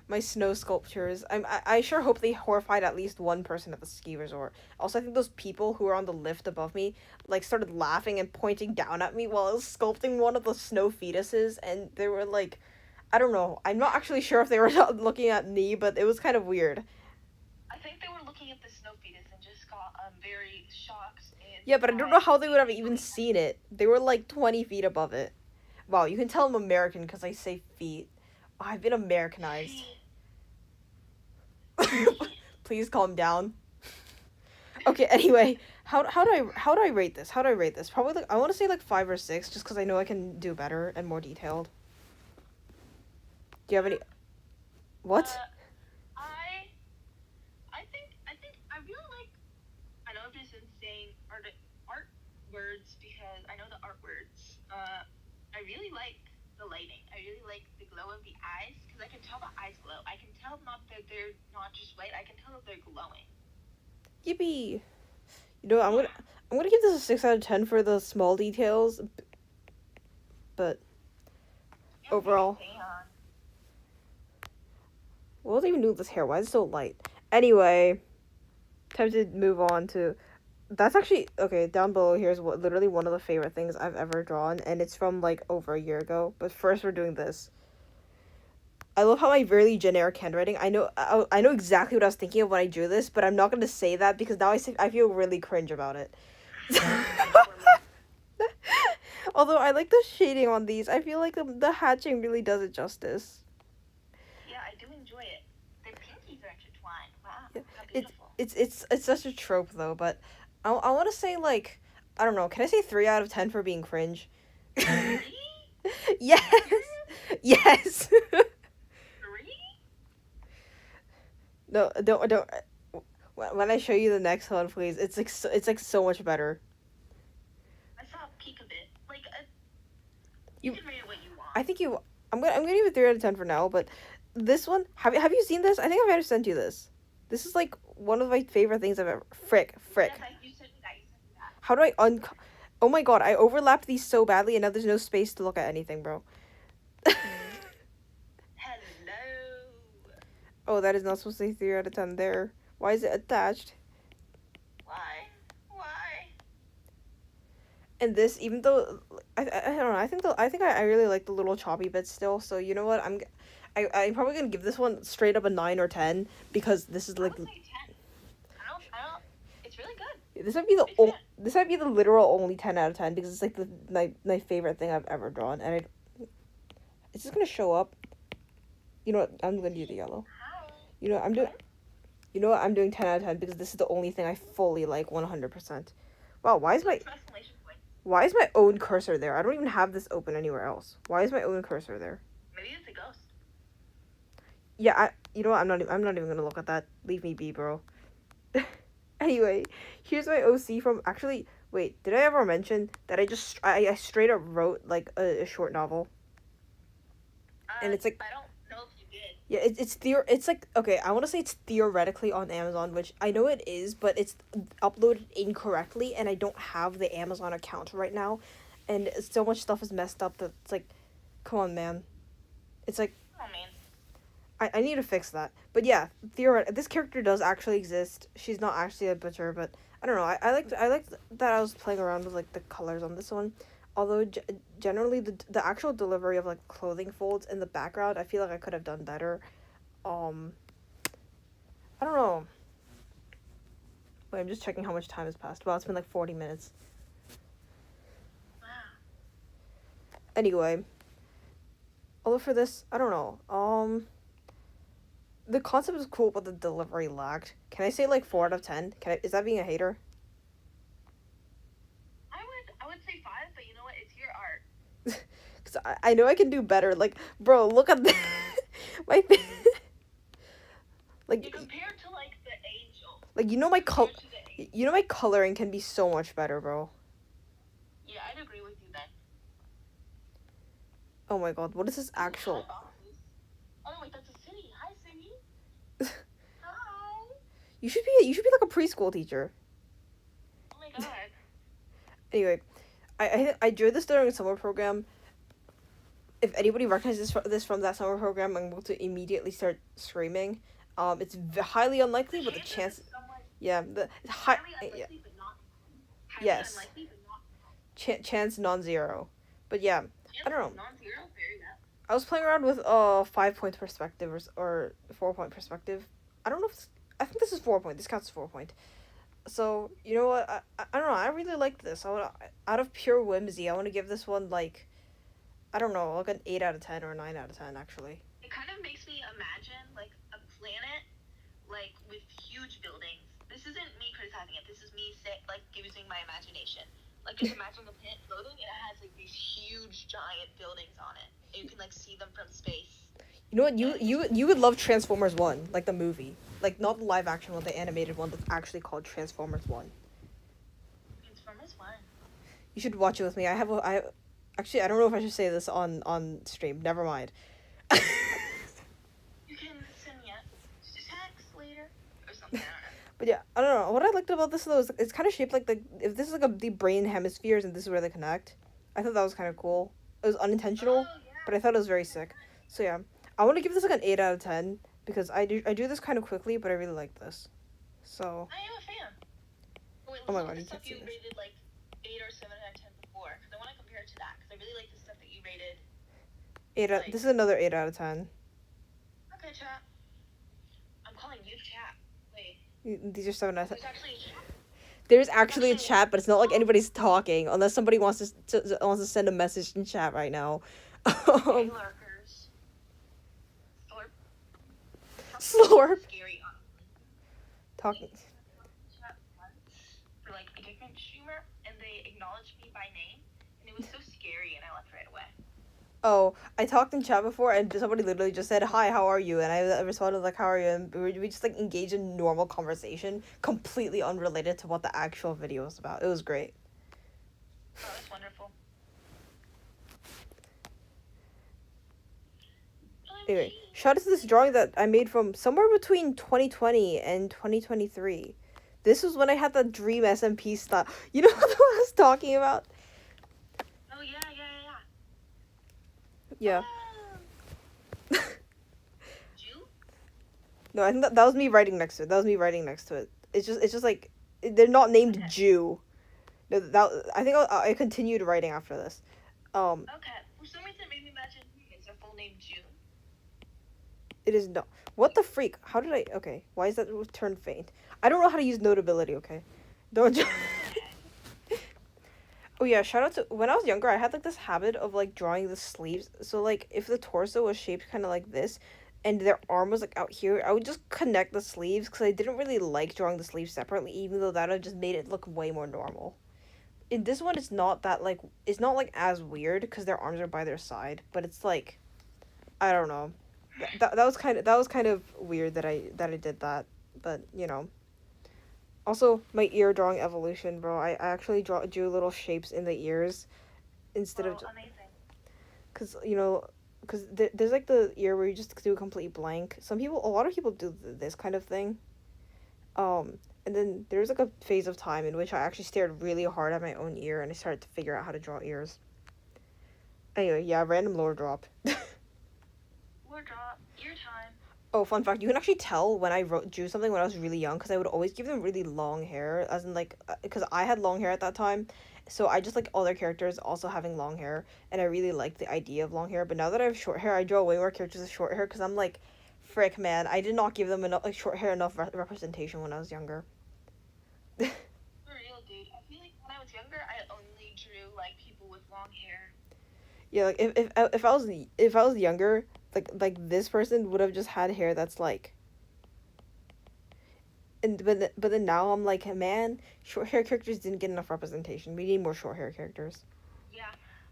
My snow sculptures. I sure hope they horrified at least one person at the ski resort. Also, I think those people who were on the lift above me like started laughing and pointing down at me while I was sculpting one of the snow fetuses, and they were like, I don't know. I'm not actually sure if they were looking at me, but it was kind of weird. I think they were looking at the snow fetus and just got very shocked and Yeah, but I don't know how they would have even surprised. seen it. They were like 20 feet above it. Wow, you can tell I'm American because I say feet. Oh, I've been Americanized. Please calm down. Okay, anyway, how do I rate this? How do I rate this? Probably like I want to say like 5 or 6, just because I know I can do better and more detailed. Do you have any? What? I think I really like. I know I've just been saying art words because I know the art words. I really like the lighting. I really like the glow of the eyes because I can tell the eyes glow. I can tell not that they're not just white. I can tell that they're glowing. Yippee! You know, I'm gonna give this a 6 out of 10 for the small details, but You're a big overall, fan. what was I even doing with this hair? Why is it so light? Anyway, time to move on to. That's actually okay. Down below here's what literally one of the favorite things I've ever drawn, and it's from like over a year ago. But first, we're doing this. I love how my really generic handwriting. I know exactly what I was thinking of when I drew this, but I'm not gonna say that because now I feel really cringe about it. Although I like the shading on these, I feel like the hatching really does it justice. Yeah, I do enjoy it. Their pinkies are intertwined. Wow, Yeah, how beautiful. it's such a trope though, but I want to say like I don't know. Can I say 3 out of 10 for being cringe? Really? Yes, yes. 3? No, don't. When I show you the next one, please. It's like so much better. I saw a peek of it. Like, You- you can rate it what you want. I think you. I'm gonna give it 3 out of 10 for now. But this one, have you seen this? I think I've ever sent you this. This is like one of my favorite things I've ever. Frick. Yes, you said that. How do I Oh my god, I overlapped these so badly and now there's no space to look at anything, bro. Hello. Oh, that is not supposed to say 3 out of 10 there. Why is it attached? Why? Why? And this, even though I don't know, I think I really like the little choppy bits still. So you know what, I'm probably gonna give this one straight up a 9 or 10 because this is I like would say 10. I don't. It's really good. this might be the Big fan. this might be the literal only 10 out of 10 because it's like my favorite thing I've ever drawn, and it's just gonna show up. You know what, I'm gonna do the yellow. How? You know what, I'm doing. You know what, I'm doing 10 out of 10 because this is the only thing I fully like 100%. Wow, Exclamation point. why is my own cursor there? I don't even have this open anywhere else. Why is my own cursor there? Maybe it's a ghost. Yeah, you know what? I'm not even gonna look at that. Leave me be, bro. Anyway, here's my OC from. Actually, wait. Did I ever mention that I straight up wrote like a short novel? And it's like, I don't know if you did. yeah, it's like, okay, I want to say it's theoretically on Amazon, which I know it is, but it's uploaded incorrectly, and I don't have the Amazon account right now, and so much stuff is messed up that it's like, come on, man. It's like, Oh man. I need to fix that. But yeah, this character does actually exist. She's not actually a butcher, but I don't know. I liked that I was playing around with like the colors on this one. Although generally the actual delivery of like clothing folds in the background, I feel like I could have done better. I don't know. Wait, I'm just checking how much time has passed. Wow, it's been like 40 minutes. Wow. Anyway, although for this, I don't know. The concept is cool, but the delivery lagged. Can I say like 4 out of 10? Is that being a hater? I would say 5, but you know what? It's your art. Cause I know I can do better. Like, bro, look at the my like You compare to like the angel. like you know my coloring can be so much better, bro. Yeah, I'd agree with you then. Oh my god, what is this actual? Oh no, wait, that's a city. Hi, city. Hi. You should be like a preschool teacher. Oh my god. Anyway, I drew this during a summer program. If anybody recognizes this from that summer program, I'm going to immediately start screaming. It's highly unlikely, but the chance, yeah, Highly unlikely, but not. Highly yes, unlikely, but not. chance non-zero. But yeah, I don't know. Non-zero, very well. I was playing around with 5-point perspective or 4-point perspective. I don't know if I think this is 4-point. This counts as 4-point. So you know what? I don't know. I really like this. Out of pure whimsy, I want to give this one like, I don't know, like an 8 out of 10 or a 9 out of 10 actually. It kind of makes me imagine like a planet, like with huge buildings. This isn't me criticizing it. This is me like using my imagination. Like just imagine the planet floating and it has like these huge giant buildings on it. And you can like see them from space. You know what? You would love Transformers 1, like the movie, like not the live action one, the animated one that's actually called Transformers 1. Transformers 1. You should watch it with me. Actually, I don't know if I should say this on stream. Never mind. You can send me a text later or something. I don't know. But yeah, I don't know. What I liked about this though is it's kind of shaped like if this is like the brain hemispheres and this is where they connect. I thought that was kind of cool. It was unintentional, but I thought it was very sick. So yeah, I want to give this like an 8 out of 10 because I do this kind of quickly, but I really like this. So. I am a fan. Wait, Oh my god, you stuff can't see you this. rated like 8 or 7 out of 10 before, because I want to compare it to that, because I really like the stuff that you rated. This is another 8 out of 10. Okay, chat. I'm calling you chat. Wait. These are 7 out of 10. There's actually a chat. There's actually a chat, but it's not like anybody's talking unless somebody wants to send a message in chat right now. Hey, lurkers. Slurp. Scary, Talking. chat once for like a different streamer, and they acknowledged me by name, and it was so scary, and I left right away. Oh, I talked in chat before, and somebody literally just said, "Hi, how are you?" And I responded like, "How are you?" And we just like engaged in normal conversation, completely unrelated to what the actual video was about. It was great. Oh, that's wonderful. Anyway, shout out to this drawing that I made from somewhere between 2020 and 2023. This was when I had the Dream SMP style. You know what I was talking about? Oh yeah, yeah, Yeah. yeah. Jew? No, I think that was me writing next to it. That was me writing next to it. It's just like they're not named Okay. Jew. No, I think I continued writing after this. Okay. For some reason, it made me imagine is their full name Jew? It is no. What the freak? How did I? Okay, why is that turn faint? I don't know how to use notability. Okay, don't. Oh yeah, shout out to when I was younger. I had like this habit of like drawing the sleeves. So like if the torso was shaped kind of like this, and their arm was like out here, I would just connect the sleeves because I didn't really like drawing the sleeves separately, even though that would just made it look way more normal. In this one, it's not like as weird because their arms are by their side, but it's like I don't know. That was kind of weird that I did that, but you know. Also, my ear drawing evolution, bro. I actually drew little shapes in the ears instead of Amazing. because you know because there's like the ear where you just do a complete blank. A lot of people do this kind of thing. And then there's like a phase of time in which I actually stared really hard at my own ear and I started to figure out how to draw ears. Anyway, yeah, random lore drop. Lore drop. Ear time. Oh, fun fact, you can actually tell when I drew something when I was really young because I would always give them really long hair, as in like, because I had long hair at that time, so I just like other characters also having long hair, and I really liked the idea of long hair, but now that I have short hair, I draw way more characters with short hair because I'm like, frick, man, I did not give them enough, like, short hair enough representation when I was younger. For real, dude. I feel like when I was younger, I only drew like people with long hair. Yeah, like if I was younger, like this person would have just had hair that's like and but then now I'm like, man, short hair characters didn't get enough representation. We need more short hair characters. Yeah.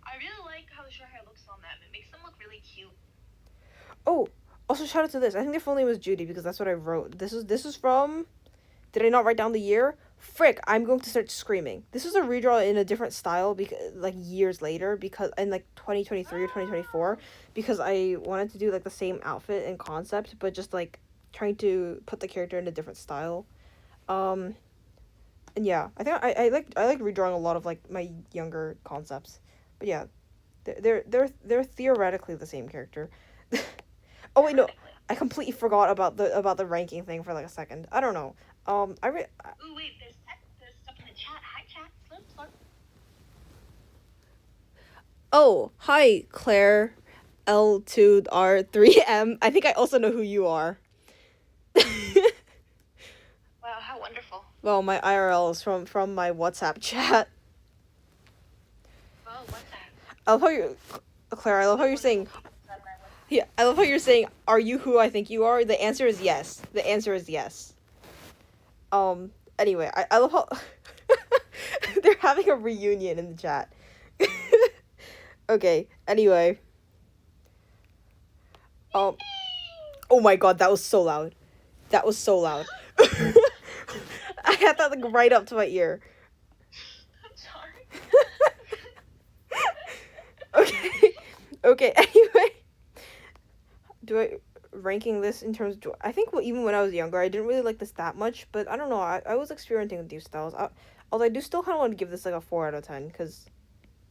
I really like how the short hair looks on them. It makes them look really cute. Oh, also shout out to this. I think their full name was Judy because that's what I wrote. This is from. Did I not write down the year? Frick! I'm going to start screaming. This was a redraw in a different style because like years later because in like 2023 or 2024 because I wanted to do like the same outfit and concept but just like trying to put the character in a different style. Um and yeah, I think I like redrawing a lot of like my younger concepts. But yeah, they're theoretically the same character. Oh wait, no. I completely forgot about the ranking thing for like a second. I don't know. Ooh, wait, there's stuff in the chat. Hi, chat. Slurp, slurp. Oh, hi, Claire L2R3M. I think I also know who you are. Wow, how wonderful. Well, my IRL is from my WhatsApp chat. Oh, what's that? I love how you're Claire, I love how you're saying yeah, I love how you're saying, are you who I think you are? The answer is yes. The answer is yes. Anyway, I love how they're having a reunion in the chat. Okay, anyway. Oh my god, that was so loud. That was so loud. I had that like right up to my ear. I'm sorry. Okay. Okay, anyway. Do I ranking this in terms of I think even when I was younger I didn't really like this that much, but I don't know, I was experimenting with these styles. Although I do still kind of want to give this like a 4 out of 10 because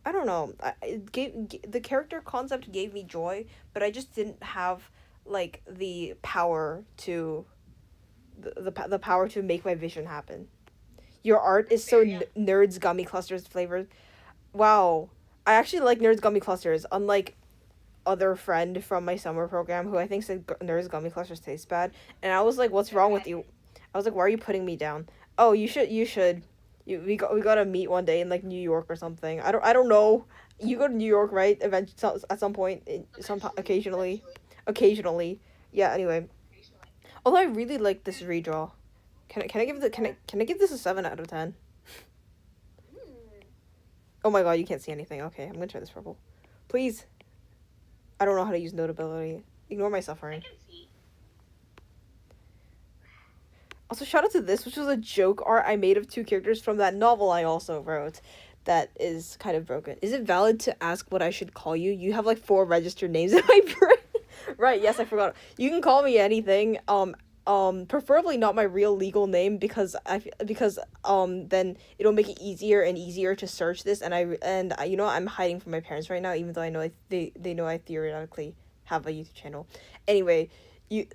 I don't know, the character concept gave me joy, but I just didn't have like the power to the power to make my vision happen. Your art is so Nerds Gummy Clusters flavored. Wow. I actually like Nerds Gummy Clusters, unlike other friend from my summer program who I think said Nerds Gummy Clusters taste bad. And I was like, what's wrong with you? I was like, why are you putting me down? Oh, you should. We gotta meet one day in like New York or something. I don't know. You go to New York, right? At some point, occasionally. Yeah. Anyway, although I really like this redraw. Can I give this a 7 out of 10? Oh my god, you can't see anything. Okay, I'm gonna try this purple. Please. I don't know how to use notability. Ignore my suffering. I can see. Also, shout out to this, which was a joke art I made of 2 characters from that novel I also wrote that is kind of broken. Is it valid to ask what I should call you? You have like 4 registered names in my brain. Right, yes, I forgot. You can call me anything. Preferably not my real legal name because then it'll make it easier and easier to search this, and you know I'm hiding from my parents right now, even though I know they know I theoretically have a YouTube channel. Anyway, you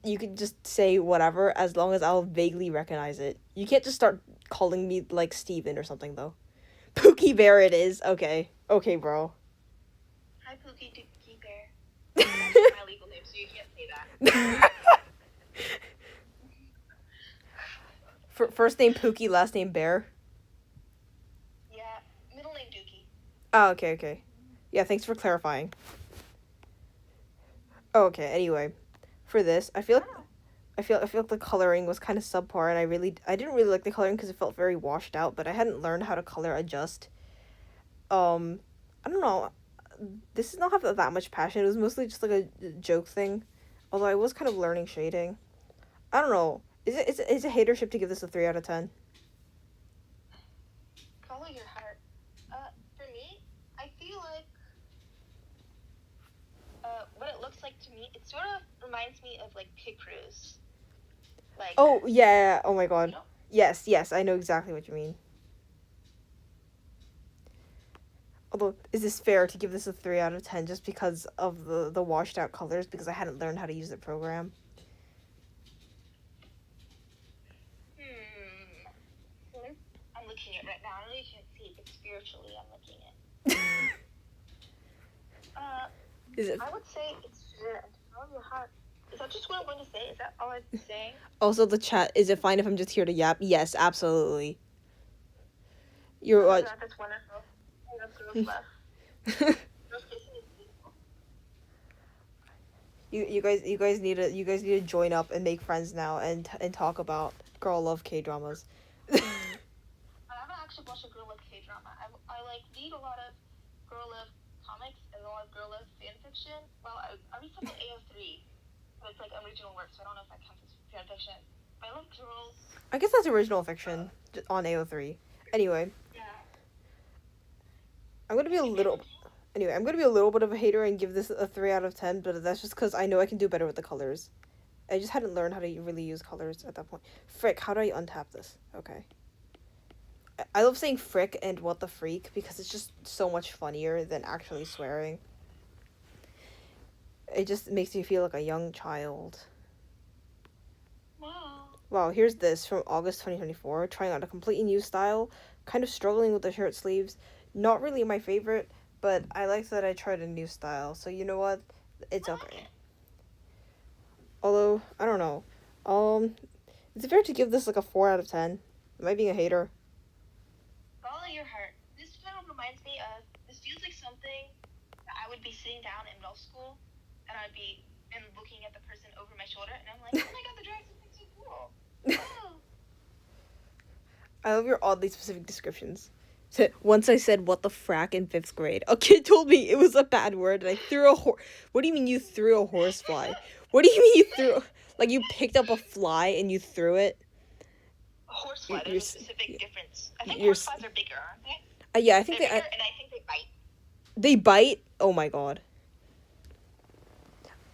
you could just say whatever as long as I'll vaguely recognize it. You can't just start calling me like Steven or something though. Pookie Bear it is. Okay. Okay, bro. Hi, Pookie Dookie Bear. That's actually my legal name, so you can't say that. First name Pookie, last name Bear. Yeah, middle name Dookie. Oh, okay, okay. Yeah, thanks for clarifying. Oh, okay, anyway. For this, I feel like the coloring was kind of subpar, and I didn't really like the coloring because it felt very washed out, but I hadn't learned how to color adjust. I don't know. This did not have that much passion. It was mostly just like a joke thing. Although I was kind of learning shading. I don't know. Is it hatership to give this a 3 out of 10? Follow your heart. For me, I feel like what it looks like to me, it sort of reminds me of like Pig Cruise. Like. Oh yeah! Oh my god. You know? Yes, I know exactly what you mean. Although, is this fair to give this a 3 out of 10 just because of the washed out colors? Because I hadn't learned how to use the program. I'm looking at it right now. I really can't see it, but spiritually I'm looking at it. Is it? I would say it's follow your heart. Is that just what I'm going to say? Is that all I'm saying? Also, the chat, is it fine if I'm just here to yap? Yes, absolutely. You're Oh my what? God, that's wonderful. I love girls' love. Girls kissing is beautiful. You guys need to join up and make friends now and talk about girl love K-dramas. I haven't actually watched a girl love K-drama. I like read a lot of girl love comics and a lot of girl love fan fiction. Well, I read some of AO3, but it's like original work, so I don't know if that counts as fan fiction. But I love girls. I guess that's original fiction on AO3. Anyway, Yeah. I'm gonna be a little bit of a hater and give this a 3 out of 10, but that's just because I know I can do better with the colors. I just hadn't learned how to really use colors at that point. Frick, how do I untap this? Okay. I love saying frick and what the freak because it's just so much funnier than actually swearing. It just makes me feel like a young child. Wow. Wow, here's this from August 2024, trying out a completely new style, kind of struggling with the shirt sleeves. Not really my favorite, but I like that I tried a new style, so you know what? It's okay. Although, I don't know. Is it fair to give this like a 4 out of 10? Am I being a hater? Follow your heart. This kind of reminds me of, this feels like something that I would be sitting down in middle school, and I'd be looking at the person over my shoulder, and I'm like, oh my God, the dress is so cool. Oh. I love your oddly specific descriptions. So, once I said what the frack in 5th grade, a kid told me it was a bad word and I threw a What do you mean you threw a horsefly? What do you mean you threw like you picked up a fly and you threw it? A horsefly, there's a specific difference. I think you're horseflies are bigger, aren't they? Yeah, I think They're bigger, and I think they bite. They bite? Oh my god.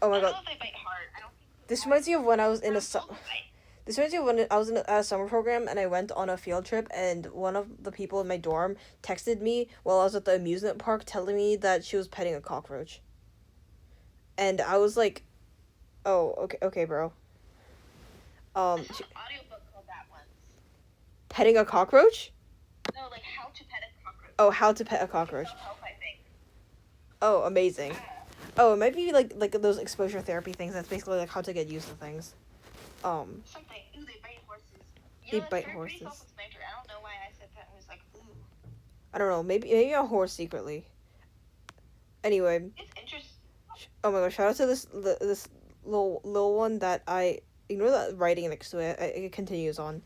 Oh my I god. don't know if they bite hard. I don't think This reminds me of when I was in a bite. This reminds me of when I was in a summer program and I went on a field trip and one of the people in my dorm texted me while I was at the amusement park telling me that she was petting a cockroach. And I was like, oh, okay, bro. I saw an audiobook called that once. Petting a cockroach? No, like how to pet a cockroach. Oh, how to pet a cockroach. Self-help, I think. Oh, amazing. Oh, it might be like those exposure therapy things. That's basically like how to get used to things. Something. Ooh, they bite horses. They It's bite pretty horses. self-explanatory. I don't know why I said that and was like, ooh. I don't know. Maybe a horse secretly. Anyway. It's interesting. Oh my gosh! Shout out to this little one that I ignore that writing next to it. It continues on.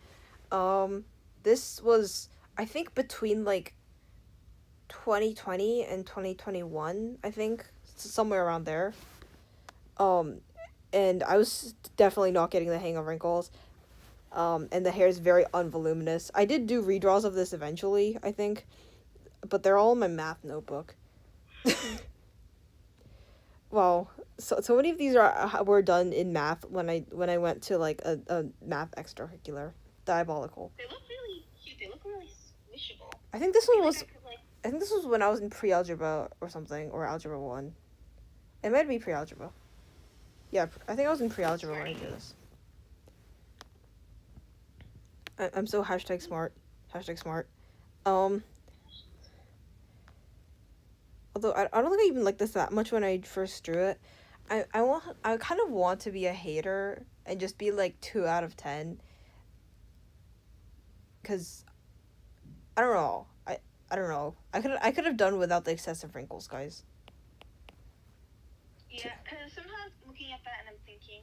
This was I think between like 2020 and 2021. I think somewhere around there. And I was definitely not getting the hang of wrinkles. And the hair is very unvoluminous. I did do redraws of this eventually, I think, but they're all in my math notebook. Wow. so many of these were done in math when I went to like a math extracurricular. Diabolical. They look really cute. They look really squishable. I think this I one feel was like I could like. I think this was when I was in pre-algebra or something, or algebra 1. It might be pre-algebra. Yeah, I think I was in pre-algebra when I did this. I'm so hashtag smart. Hashtag smart. Although I don't think I even liked this that much when I first drew it. I kind of want to be a hater and just be like 2 out of 10. Cause I don't know. I don't know. I could have done without the excessive wrinkles, guys. Yeah, because sometimes looking at that and I'm thinking,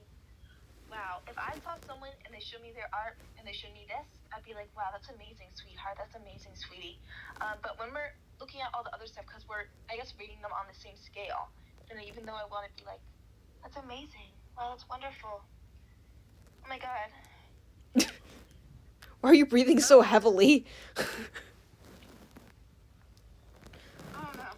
wow, if I saw someone and they showed me their art and they showed me this, I'd be like, wow, that's amazing, sweetheart. That's amazing, sweetie. But when we're looking at all the other stuff, because we're, I guess, rating them on the same scale, and even though I want to be like, that's amazing. Wow, that's wonderful. Oh my god. Why are you breathing so heavily? I don't know.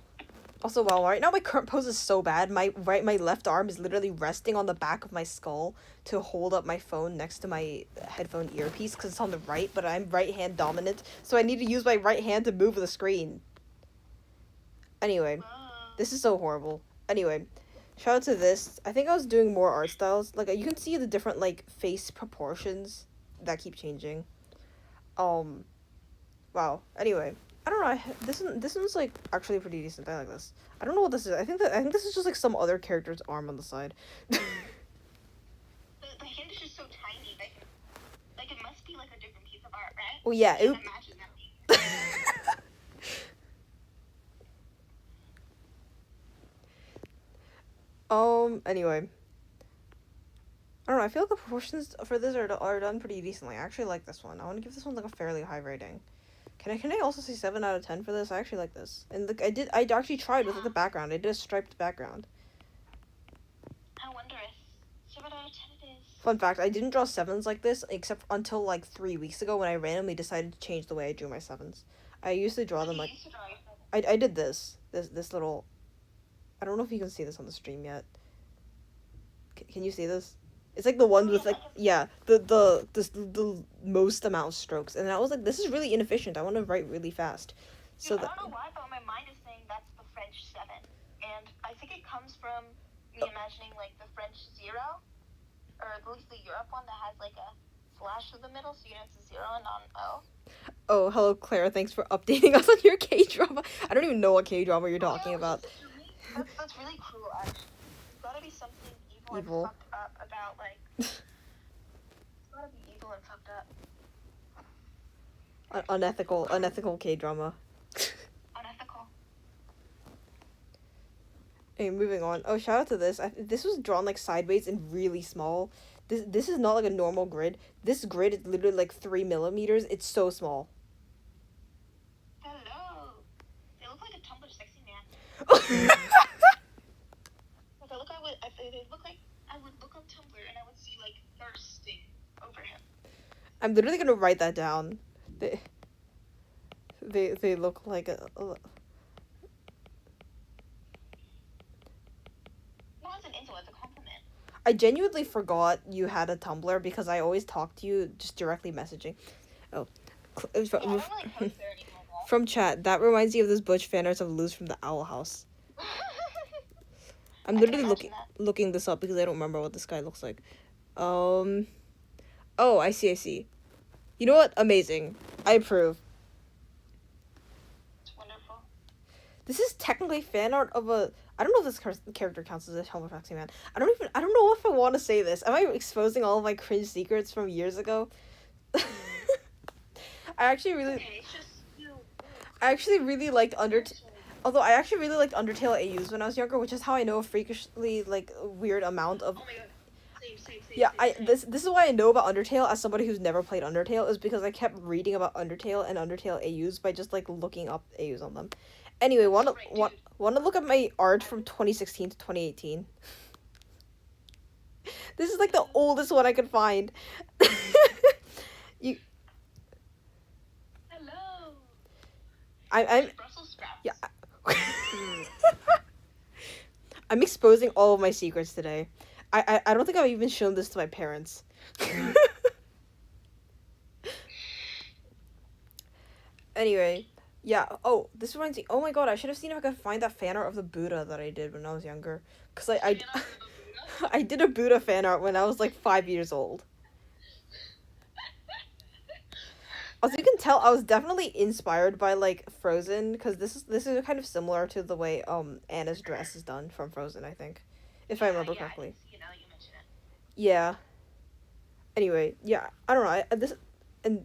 Also, well, right now my current pose is so bad. My left arm is literally resting on the back of my skull to hold up my phone next to my headphone earpiece because it's on the right, but I'm right hand dominant, so I need to use my right hand to move the screen. Anyway, this is so horrible. Anyway, shout out to this. I think I was doing more art styles. Like, you can see the different, like, face proportions that keep changing. Wow. Anyway, I don't know. This one's like actually pretty decent. I like this. I don't know what this is. I think this is just like some other character's arm on the side. The hand is just so tiny. Like it must be like a different piece of art, right? Well, yeah. Imagine that. Anyway. I don't know. I feel like the proportions for this are done pretty decently. I actually like this one. I want to give this one like a fairly high rating. Can I also say 7 out of 10 for this? I actually like this. And look, I actually tried with like, the background. I did a striped background. How wondrous. 7 out of 10 it is. Fun fact, I didn't draw 7s like this except until like 3 weeks ago when I randomly decided to change the way I drew my 7s. I used to draw them like I did this little. I don't know if you can see this on the stream yet. Can you see this? It's like the one with like the most amount of strokes, and I was like, this is really inefficient. I want to write really fast. So I don't know why, but my mind is saying that's the French 7, and I think it comes from me imagining like the French 0, or at least the Europe one that has like a slash through the middle, so you know it's a 0 and not an O. Oh, hello, Claire. Thanks for updating us on your K-drama. I don't even know what K-drama you're talking about. That's really cruel, actually. There's gotta be something evil and fucked up about, like... It's gotta be evil and fucked up. Unethical K-drama. Unethical. Okay, moving on. Oh, shout out to this. This was drawn, like, sideways and really small. This is not, like, a normal grid. This grid is literally, like, 3 millimeters. It's so small. Hello. They look like a Tumblr sexy man. They look like I would look on Tumblr and I would see, like, thirsting over him. I'm literally gonna write that down. They look like a Not as an insult, as a compliment. I genuinely forgot you had a Tumblr because I always talk to you just directly messaging. Oh. I don't really post there anymore, though. From chat, that reminds me of those Butch fan arts of Luz from the Owl House. I'm literally looking this up because I don't remember what this guy looks like. Oh, I see. You know what? Amazing. I approve. It's wonderful. This is technically fan art of a... I don't know if this character counts as a Tumblr Foxy Man. I don't know if I want to say this. Am I exposing all of my cringe secrets from years ago? I actually really... Okay, it's just you. I actually really liked Undertale. Although I actually really liked Undertale AUs when I was younger, which is how I know a freakishly like weird amount of. Oh my god. Same. Yeah, this is why I know about Undertale as somebody who's never played Undertale is because I kept reading about Undertale and Undertale AUs by just like looking up AUs on them. Anyway, want to look at my art from 2016 to 2018. This is like the oldest one I could find. Hello. I'm Brussels sprouts. yeah. I'm exposing all of my secrets today. I don't think I've even shown this to my parents. Anyway, yeah. Oh, this reminds me. Oh my god, I should have seen if I could find that fan art of the Buddha that I did when I was younger. Cause Fan art of a Buddha? I did a Buddha fan art when I was like 5 years old. As you can tell, I was definitely inspired by like Frozen, because this is kind of similar to the way Anna's dress is done from Frozen, I think, if I remember correctly. You know, you mentioned it. Yeah. Anyway, yeah, I don't know.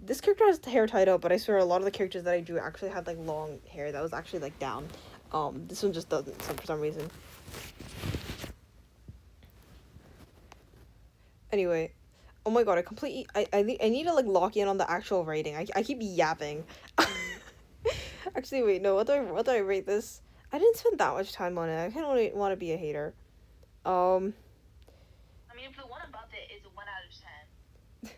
This character has hair tied up, but I swear a lot of the characters that I drew actually had like long hair that was actually like down. This one just doesn't, for some reason. Anyway, oh my god, I need to like lock in on the actual rating. I keep yapping. Actually, wait, no, what do I rate this? I didn't spend that much time on it. I kind of want to be a hater. Um, I mean, if the one above it is a 1 out of 10.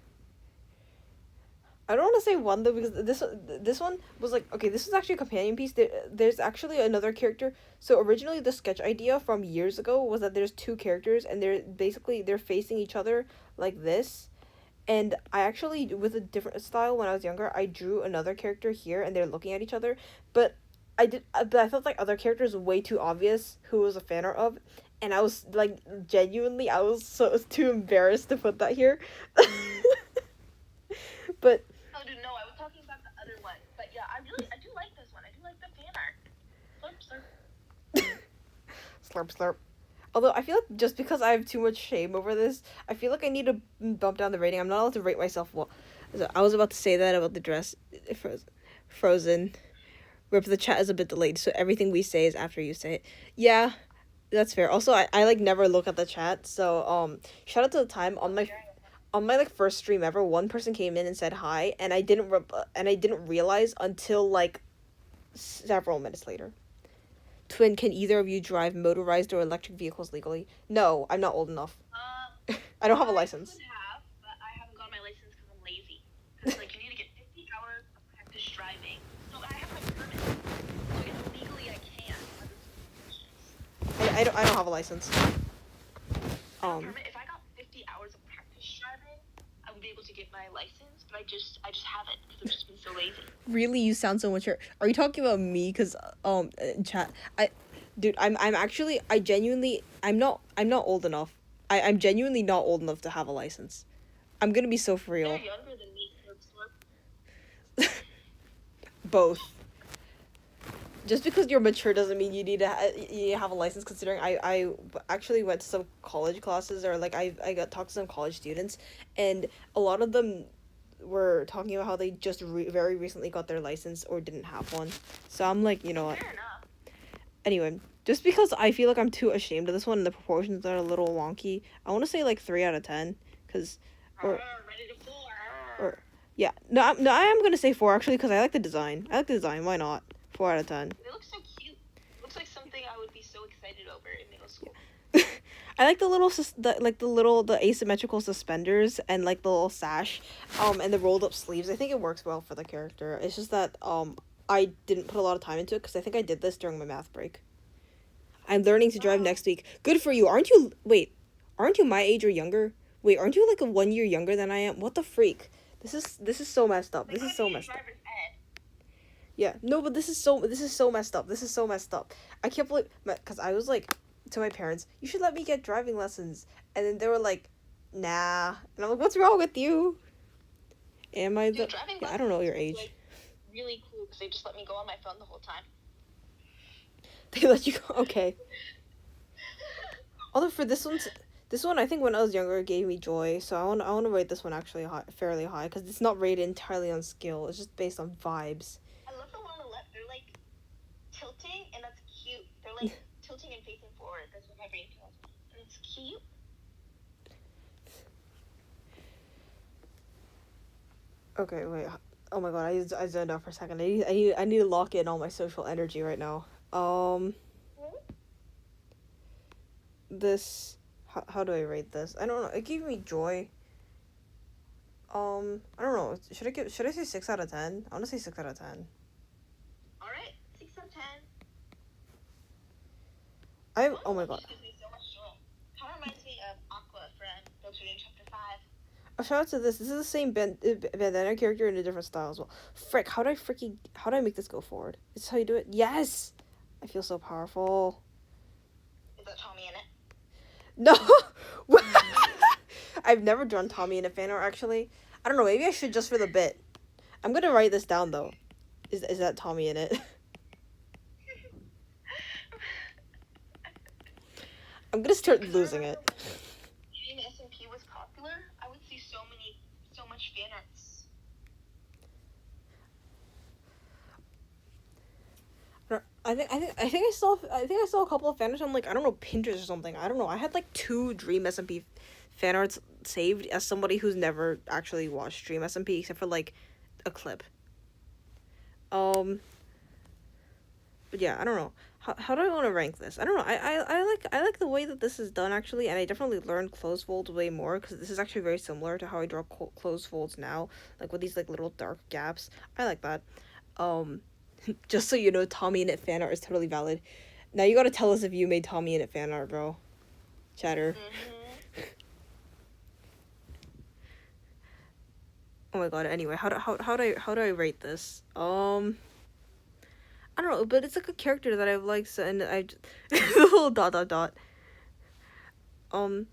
I don't want to say one though, because this one was like, okay, this is actually a companion piece. There's actually another character. So originally the sketch idea from years ago was that there's two characters and they're facing each other like this. And I actually, with a different style when I was younger, I drew another character here and they're looking at each other. But but I felt like other characters were way too obvious who was a fan art of. And I was like, genuinely, I was too embarrassed to put that here. But Oh, dude, no, I was talking about the other one. But yeah, I do like this one. I do like the fan art. Slurp, slurp. slurp slurp. Although I feel like just because I have too much shame over this, I feel like I need to bump down the rating. I'm not allowed to rate myself well. So I was about to say that about the dress. Frozen. Rip, the chat is a bit delayed, so everything we say is after you say it. Yeah, that's fair. Also, I like never look at the chat, so shout out to the time on my like first stream ever, one person came in and said hi, and I didn't realize until like several minutes later. Twin, can either of you drive motorized or electric vehicles legally? No, I'm not old enough. I don't have a license. I could have, but I haven't got my license because I'm lazy. Because like you need to get 50 hours of practice driving. So I have my permit. So legally I can. I don't have a license. Permit. If I got 50 hours of practice driving, I would be able to get my license. But I just haven't because I've just been so lazy. Really, you sound so mature. Are you talking about me? Cause chat, dude, I'm actually, I'm not old enough. I'm genuinely not old enough to have a license. I'm gonna be so for real. You're younger than me, slurp. Both. Just because you're mature doesn't mean you need to have a license. Considering I actually went to some college classes, or like I got talked to some college students, and a lot of them were talking about how they just very recently got their license or didn't have one. So I'm like, you know what? Fair enough. Anyway, just because I feel like I'm too ashamed of this one and the proportions are a little wonky, I want to say like 3 out of 10, cause Ready to 4. or yeah, I am gonna say 4 actually, because I like the design. Why not? 4 out of 10. They look so cute. Looks like something I would be so excited over in middle school. I like the asymmetrical suspenders and like the little sash, and the rolled up sleeves. I think it works well for the character. It's just that I didn't put a lot of time into it because I think I did this during my math break. I'm learning to drive next week. Good for you. Aren't you my age or younger? Wait, aren't you like a 1 year younger than I am? What the freak? This is so messed up. This is so messed up. Yeah, no, but this is so messed up. This is so messed up. I can't believe, because I was like to my parents, you should let me get driving lessons, and then they were like, nah, and I'm like, what's wrong with you? Am I the? Yeah, I don't know your age. Like, really cool because they just let me go on my phone the whole time. They let you go. Okay. Although for this one I think when I was younger it gave me joy, so I want to rate this one actually fairly high, because it's not rated entirely on skill. It's just based on vibes. I love the one on the left. They're like tilting, and that's cute. They're like tilting and facing forward. That's what my brain tells me, and it's cute. Okay, wait. Oh my god, I zoned out for a second. I need to lock in all my social energy right now. This, how do I rate this? I don't know. It gave me joy. I don't know. Should I say 6 out of 10? I want to say 6 out of 10. All right, 6 out of 10. Oh my god. Just gives me so much joy. Kind of reminds me of Aqua from Book Reading Chapter 5. A shout out to this. This is the same bandana character in a different style as well. Frick, how do I make this go forward? Is this how you do it? Yes! I feel so powerful. Is that Tommy in it? No! I've never drawn Tommy in a fan art, actually. I don't know, maybe I should just for the bit. I'm gonna write this down, though. Is that Tommy in it? I'm gonna start losing it. When SMP was popular, I would see so much fan arts. I think I saw a couple of fan arts on, like, I don't know, Pinterest or something. I don't know. I had like 2 Dream SMP fan arts saved as somebody who's never actually watched Dream SMP except for like a clip. But yeah, I don't know. How do I want to rank this? I don't know. I like the way that this is done, actually, and I definitely learned close folds way more because this is actually very similar to how I draw close folds now, like with these like little dark gaps. I like that. Just so you know, Tommy in it fan art is totally valid. Now you gotta tell us if you made Tommy in it fan art, bro. Chatter. Mm-hmm. Oh my god. Anyway, how do I rate this? I don't know, but it's like a character that I've liked, and I just the little dot. I don't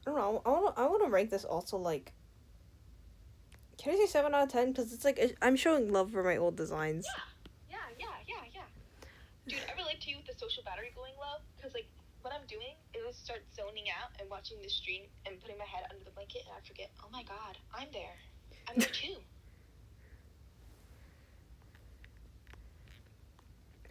know. I want to rank this also, like, can I say 7 out of 10? Because it's like I'm showing love for my old designs. Yeah. Dude, I relate to you with the social battery going low, because, like, what I'm doing is start zoning out and watching the stream and putting my head under the blanket, and I forget, oh my god, I'm there. I'm there too.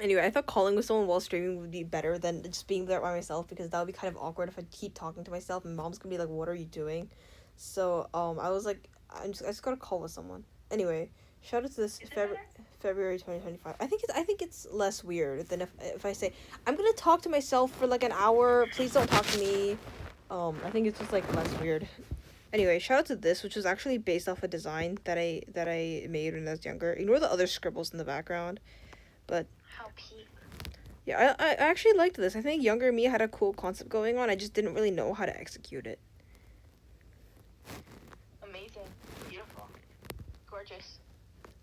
Anyway, I thought calling with someone while streaming would be better than just being there by myself, because that would be kind of awkward if I keep talking to myself and mom's gonna be like, what are you doing? So, I was like, I just gotta call with someone. Anyway, shout out to this February 2025. I think it's less weird than if I say, I'm gonna talk to myself for like an hour, please don't talk to me. I think it's just like less weird. Anyway, shout out to this, which was actually based off a design that I made when I was younger. Ignore the other scribbles in the background. But How peak. yeah, I actually liked this. I think younger me had a cool concept going on. I just didn't really know how to execute it. Amazing. Beautiful. Gorgeous.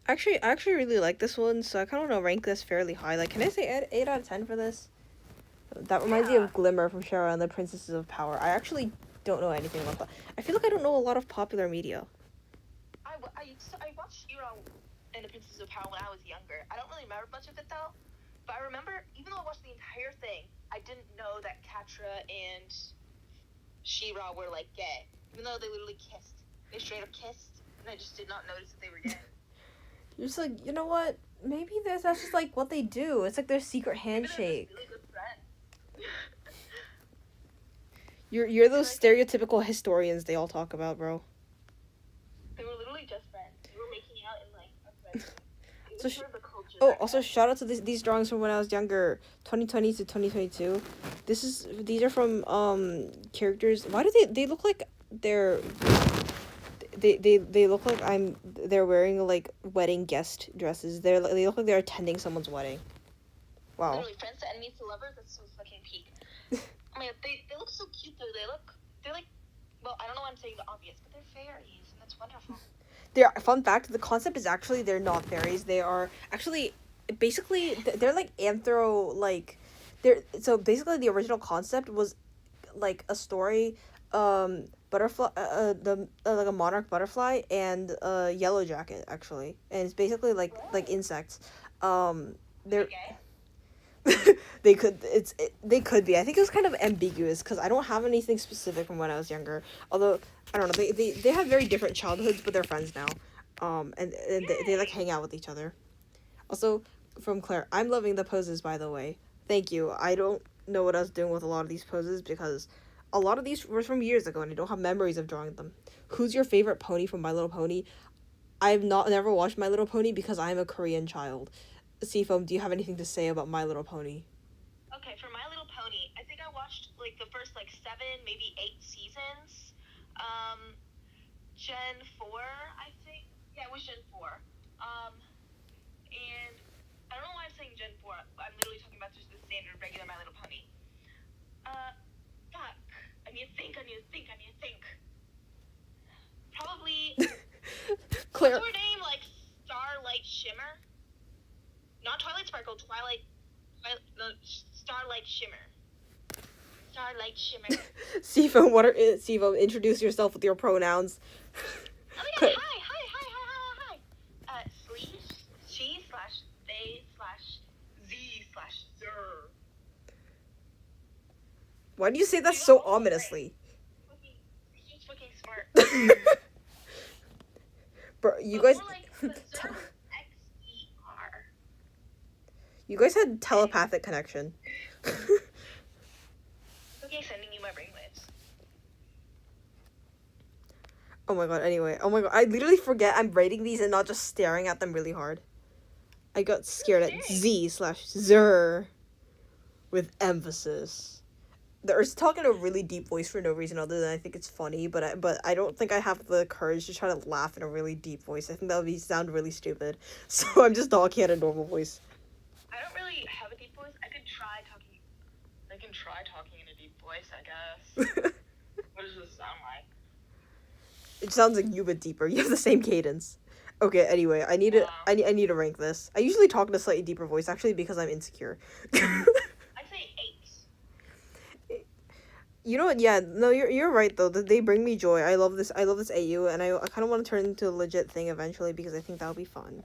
I actually really like this one, so I kind of want to rank this fairly high. Like, can I say 8 out of 10 for this? That reminds me of Glimmer from Shara and the Princesses of Power. I actually don't know anything about that. I feel like I don't know a lot of popular media. I watched Shiro and the Princess of Power when I was younger. I don't really remember much of it, though. But I remember, even though I watched the entire thing, I didn't know that Catra and She-Ra were, like, gay. Even though they literally kissed. They straight up kissed, and I just did not notice that they were gay. You're just like, you know what? Maybe that's just, like, what they do. It's like their secret handshake. Really good friends. You're those stereotypical historians they all talk about, bro. They were literally just friends. They were making out in, like, a friend. So also shout out to these drawings from when I was younger, 2020 to 2022. These are from characters. Why do they look like they look like they're wearing like wedding guest dresses. They look like they're attending someone's wedding. Wow. Literally, friends to enemies to lovers. That's so fucking peak. I mean, they look so cute though. They're like, well, I don't know why I'm saying the obvious, but they're fairies, and that's wonderful. Fun fact, the concept is actually they're not fairies. They are actually basically they're like so basically the original concept was like a story, butterfly, like a monarch butterfly and a yellow jacket, actually, and it's basically like insects. They're they could be. I think it was kind of ambiguous because I don't have anything specific from when I was younger. Although I don't know, they have very different childhoods, but they're friends now. And they like hang out with each other. Also, from Claire, I'm loving the poses, by the way. Thank you. I don't know what I was doing with a lot of these poses because a lot of these were from years ago and I don't have memories of drawing them. Who's your favorite pony from My Little Pony? I've never watched My Little Pony because I'm a Korean child. Seafoam, do you have anything to say about My Little Pony? Okay, for My Little Pony, I think I watched like the first 7, maybe 8 seasons. Gen 4, I think. Yeah, it was Gen 4. And I don't know why I'm saying Gen 4. I'm literally talking about just the standard, regular My Little Pony. Fuck. I need to think. Probably. Claire. What's her name? Like Starlight Shimmer? Not Twilight Sparkle. No, Starlight Shimmer. Starlight Shimmer. Seafoam, Seafoam, introduce yourself with your pronouns. Oh my god, hi. She/they/they/zer. Why do you say that so ominously? He's fucking smart. Bro, you guys... More like XER. You guys had telepathic connection. Okay, sending you my brainwaves. Oh my god, anyway. Oh my god, I literally forget I'm writing these and not just staring at them really hard. I got scared at Z/zer with emphasis. They're talking a really deep voice for no reason other than I think it's funny, but I don't think I have the courage to try to laugh in a really deep voice. I think that would sound really stupid. So I'm just talking at a normal voice. I don't really have a deep voice. I can try talking in a deep voice, I guess. What does this sound like? It sounds like you, but deeper. You have the same cadence. Okay, anyway, I need to rank this. I usually talk in a slightly deeper voice, actually, because I'm insecure. I'd say 8. You know what? Yeah, no, you're right though. They bring me joy. I love this AU, and I kind of want to turn it into a legit thing eventually because I think that'll be fun.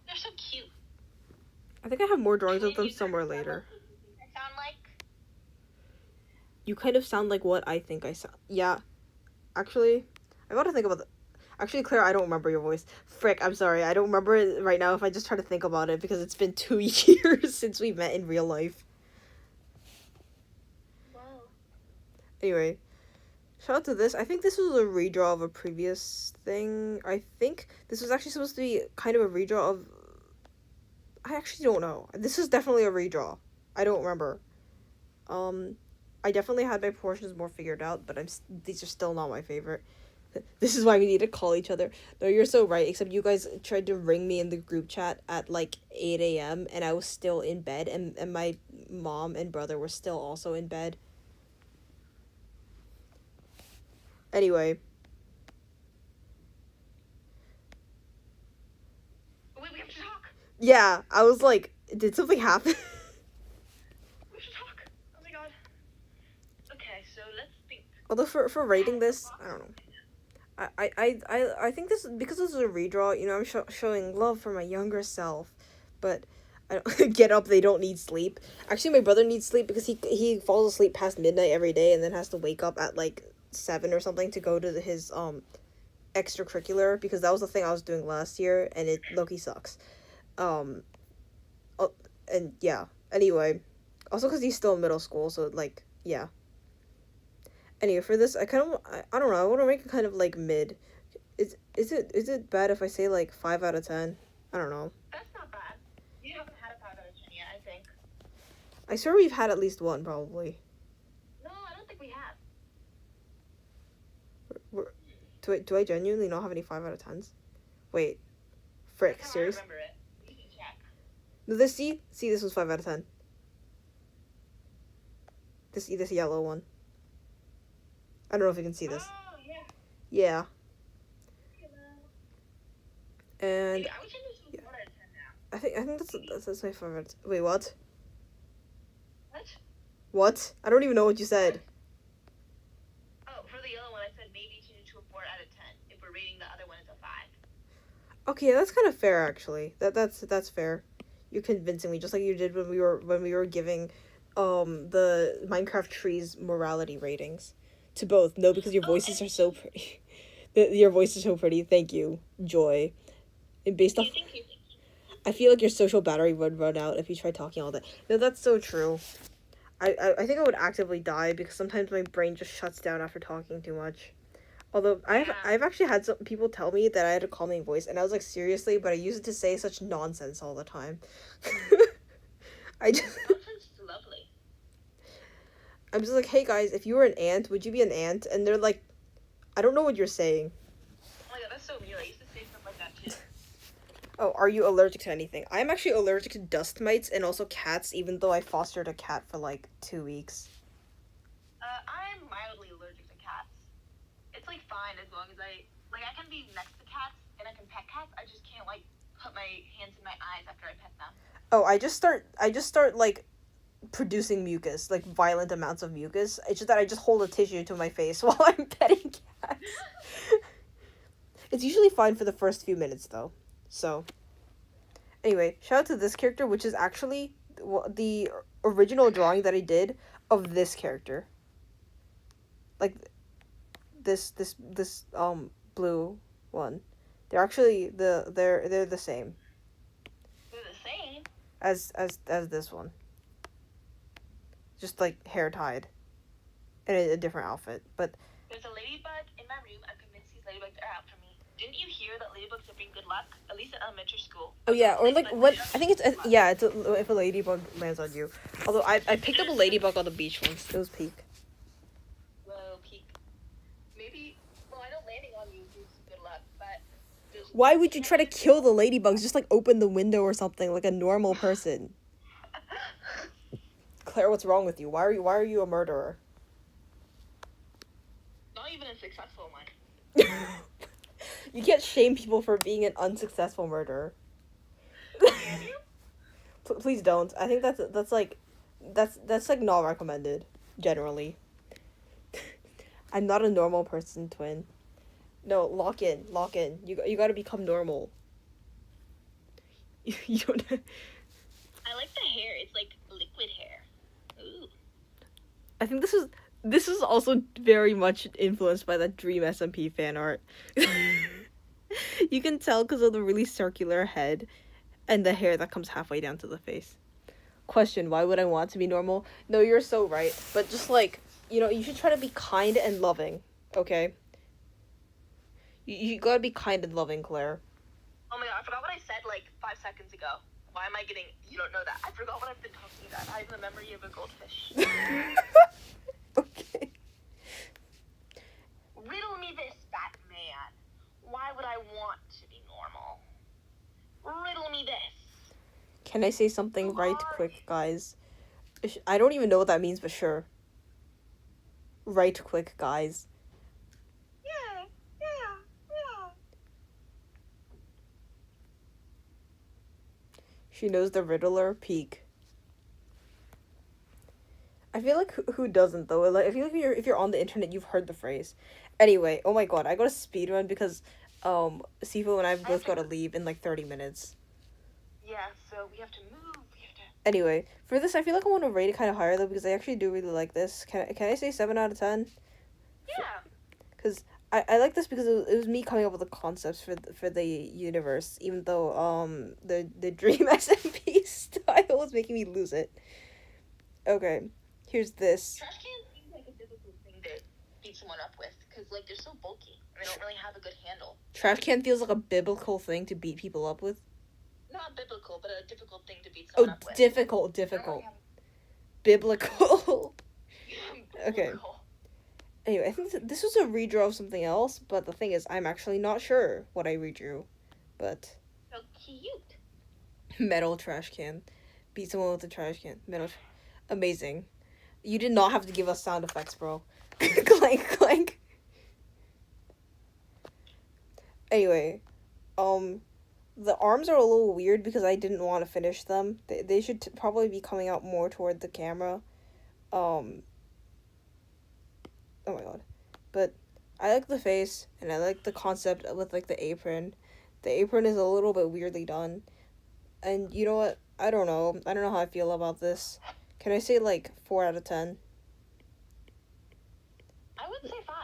They're so cute. I think I have more drawings of them somewhere later. I sound like. You kind of sound like what I think I sound. Yeah, actually, I gotta think about that. Actually, Claire, I don't remember your voice. Frick, I'm sorry. I don't remember it right now if I just try to think about it because it's been 2 years since we met in real life. Wow. Anyway, shout out to this. I think this was a redraw of a previous thing. I think this was actually supposed to be kind of a redraw of... I actually don't know. This is definitely a redraw. I don't remember. I definitely had my portions more figured out, but these are still not my favorite. This is why we need to call each other. No, you're so right, except you guys tried to ring me in the group chat at like 8 a.m. and I was still in bed, and my mom and brother were still also in bed. Anyway. Wait, we have to talk. Yeah, I was like, did something happen? We have to talk. Oh my god. Okay, so let's think. Although for rating this, I don't know. I think this, because this is a redraw, you know, I'm showing love for my younger self, but I don't get up, they don't need sleep. Actually, my brother needs sleep because he falls asleep past midnight every day and then has to wake up at like 7 or something to go to his extracurricular, because that was the thing I was doing last year and it low-key sucks. And yeah, anyway, also because he's still in middle school, so like, yeah. Anyway, for this, I don't know, I want to make it kind of like mid. Is it bad if I say like 5 out of 10? I don't know. That's not bad. You haven't had a 5 out of 10 yet, I think. I swear we've had at least one, probably. No, I don't think we have. Do I genuinely not have any 5 out of 10s? Wait. Frick, That's how serious? I remember it. You can check. No, this, see, this was 5 out of 10. This yellow one. I don't know if you can see this. Oh, yeah. Yeah. Hello. And Maybe I would change this to 4 out of 10 now. I think that's my 5 out of 10. Wait, what? What? What? I don't even know what you said. Oh, for the yellow one, I said maybe change it to a 4 out of 10 if we're rating the other one as a 5. Okay, that's kind of fair actually. That's fair. You're convincing me, just like you did when we were giving the Minecraft trees morality ratings to both. No, because your voices are so pretty. Your voice is so pretty. Thank you, Joy. And based off, Thank you. I feel like your social battery would run out if you tried talking all day. No, that's so true. I think I would actively die because sometimes my brain just shuts down after talking too much. Although I've actually had some people tell me that I had a calming voice, and I was like, seriously, but I use it to say such nonsense all the time. Nonsense is lovely. I'm just like, hey guys, if you were an ant, would you be an ant? And they're like, I don't know what you're saying. Oh my god, that's so real. I used to say stuff like that too. Oh, are you allergic to anything? I'm actually allergic to dust mites and also cats, even though I fostered a cat for like 2 weeks. I'm mildly allergic to cats. It's like fine as long as I can be next to cats and I can pet cats. I just can't like put my hands in my eyes after I pet them. Oh, I just start like producing mucus, like violent amounts of mucus. It's just that I just hold a tissue to my face while I'm petting cats. It's usually fine for the first few minutes though. So, anyway, shout out to this character, which is actually the original drawing that I did of this character. Like this blue one. They're actually they're the same They're the same. as this one. Just like hair tied in a different outfit, but There's a ladybug in my room. I'm convinced these ladybugs are out for me. Didn't you hear that ladybugs bring good luck? At least in elementary school. oh yeah, or like Ladybugs what laid up I think it's good luck. yeah, it's if a ladybug lands on you. Although I picked up a ladybug on the beach once. It was peak. Whoa, peak. Maybe. Well, I know landing on you gives you good luck, but. Why would you try to kill the ladybugs? Just like open the window or something like a normal person. Claire, what's wrong with you? Why are you a murderer? Not even a successful one. You can't shame people for being an unsuccessful murderer. Can you? Please don't. I think that's like not recommended generally. I'm not a normal person, twin. No, lock in. You got to become normal. You don't. I like the hair. It's like liquid hair. Ooh. I think this is also very much influenced by that Dream SMP fan art. You can tell because of the really circular head and the hair that comes halfway down to the face. Question, why would I want to be normal? No, you're so right. But just like, you should try to be kind and loving, okay? You gotta be kind and loving, Claire. Oh my god, I forgot what I said like 5 seconds ago. Why am I getting. You don't know that. I forgot what I've been talking about. I have the memory of a goldfish. Okay. Riddle me this, Batman. Why would I want to be normal? Riddle me this. Can I say something right quick, guys? I don't even know what that means, but sure. Right quick, guys. Yeah. She knows the Riddler peak. I feel like who doesn't though? Like I feel like if you're on the internet, you've heard the phrase. Anyway, oh my god, I got a speed run because Seafoam and I both got to leave in like 30 minutes. Yeah, so we have to move. Anyway, for this, I feel like I want to rate it kind of higher though because I actually do really like this. Can I say 7 out of 10? Yeah. Because I like this because it was me coming up with the concepts for the universe, even though the Dream SMP style was making me lose it. Okay, here's this. Trash cans seem like a difficult thing to beat someone up with because like they're so bulky and they don't really have a good handle. Trash can feels like a biblical thing to beat people up with. Not biblical, but a difficult thing to beat someone up with. Difficult. Biblical. Okay. Biblical. Anyway, I think this was a redraw of something else, but the thing is, I'm actually not sure what I redrew. But So cute. metal trash can. Beat someone with a trash can. Amazing. You did not have to give us sound effects, bro. Clank, clank. Anyway, the arms are a little weird because I didn't want to finish them. They should probably be coming out more toward the camera. Oh my god. But I like the face, and I like the concept with, like, the apron. The apron is a little bit weirdly done. And you know what? I don't know how I feel about this. Can I say, like, 4 out of 10? I would say 5.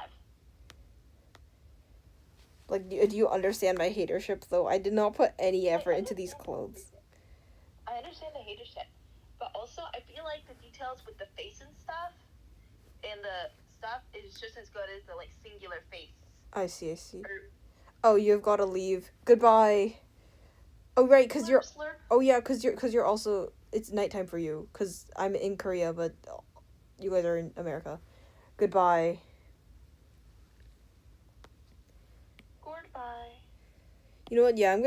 Like, do you understand my hatership, though? I did not put any effort into these clothes. I understand the hatership, but also I feel like the details with the face and stuff, and the stuff is just as good as the like singular face. I see. Oh, you've got to leave. Goodbye. Oh, right, because you're... Slurp. Oh, yeah, because you're also... It's nighttime for you, because I'm in Korea, but you guys are in America. Goodbye. Goodbye. You know what? Yeah,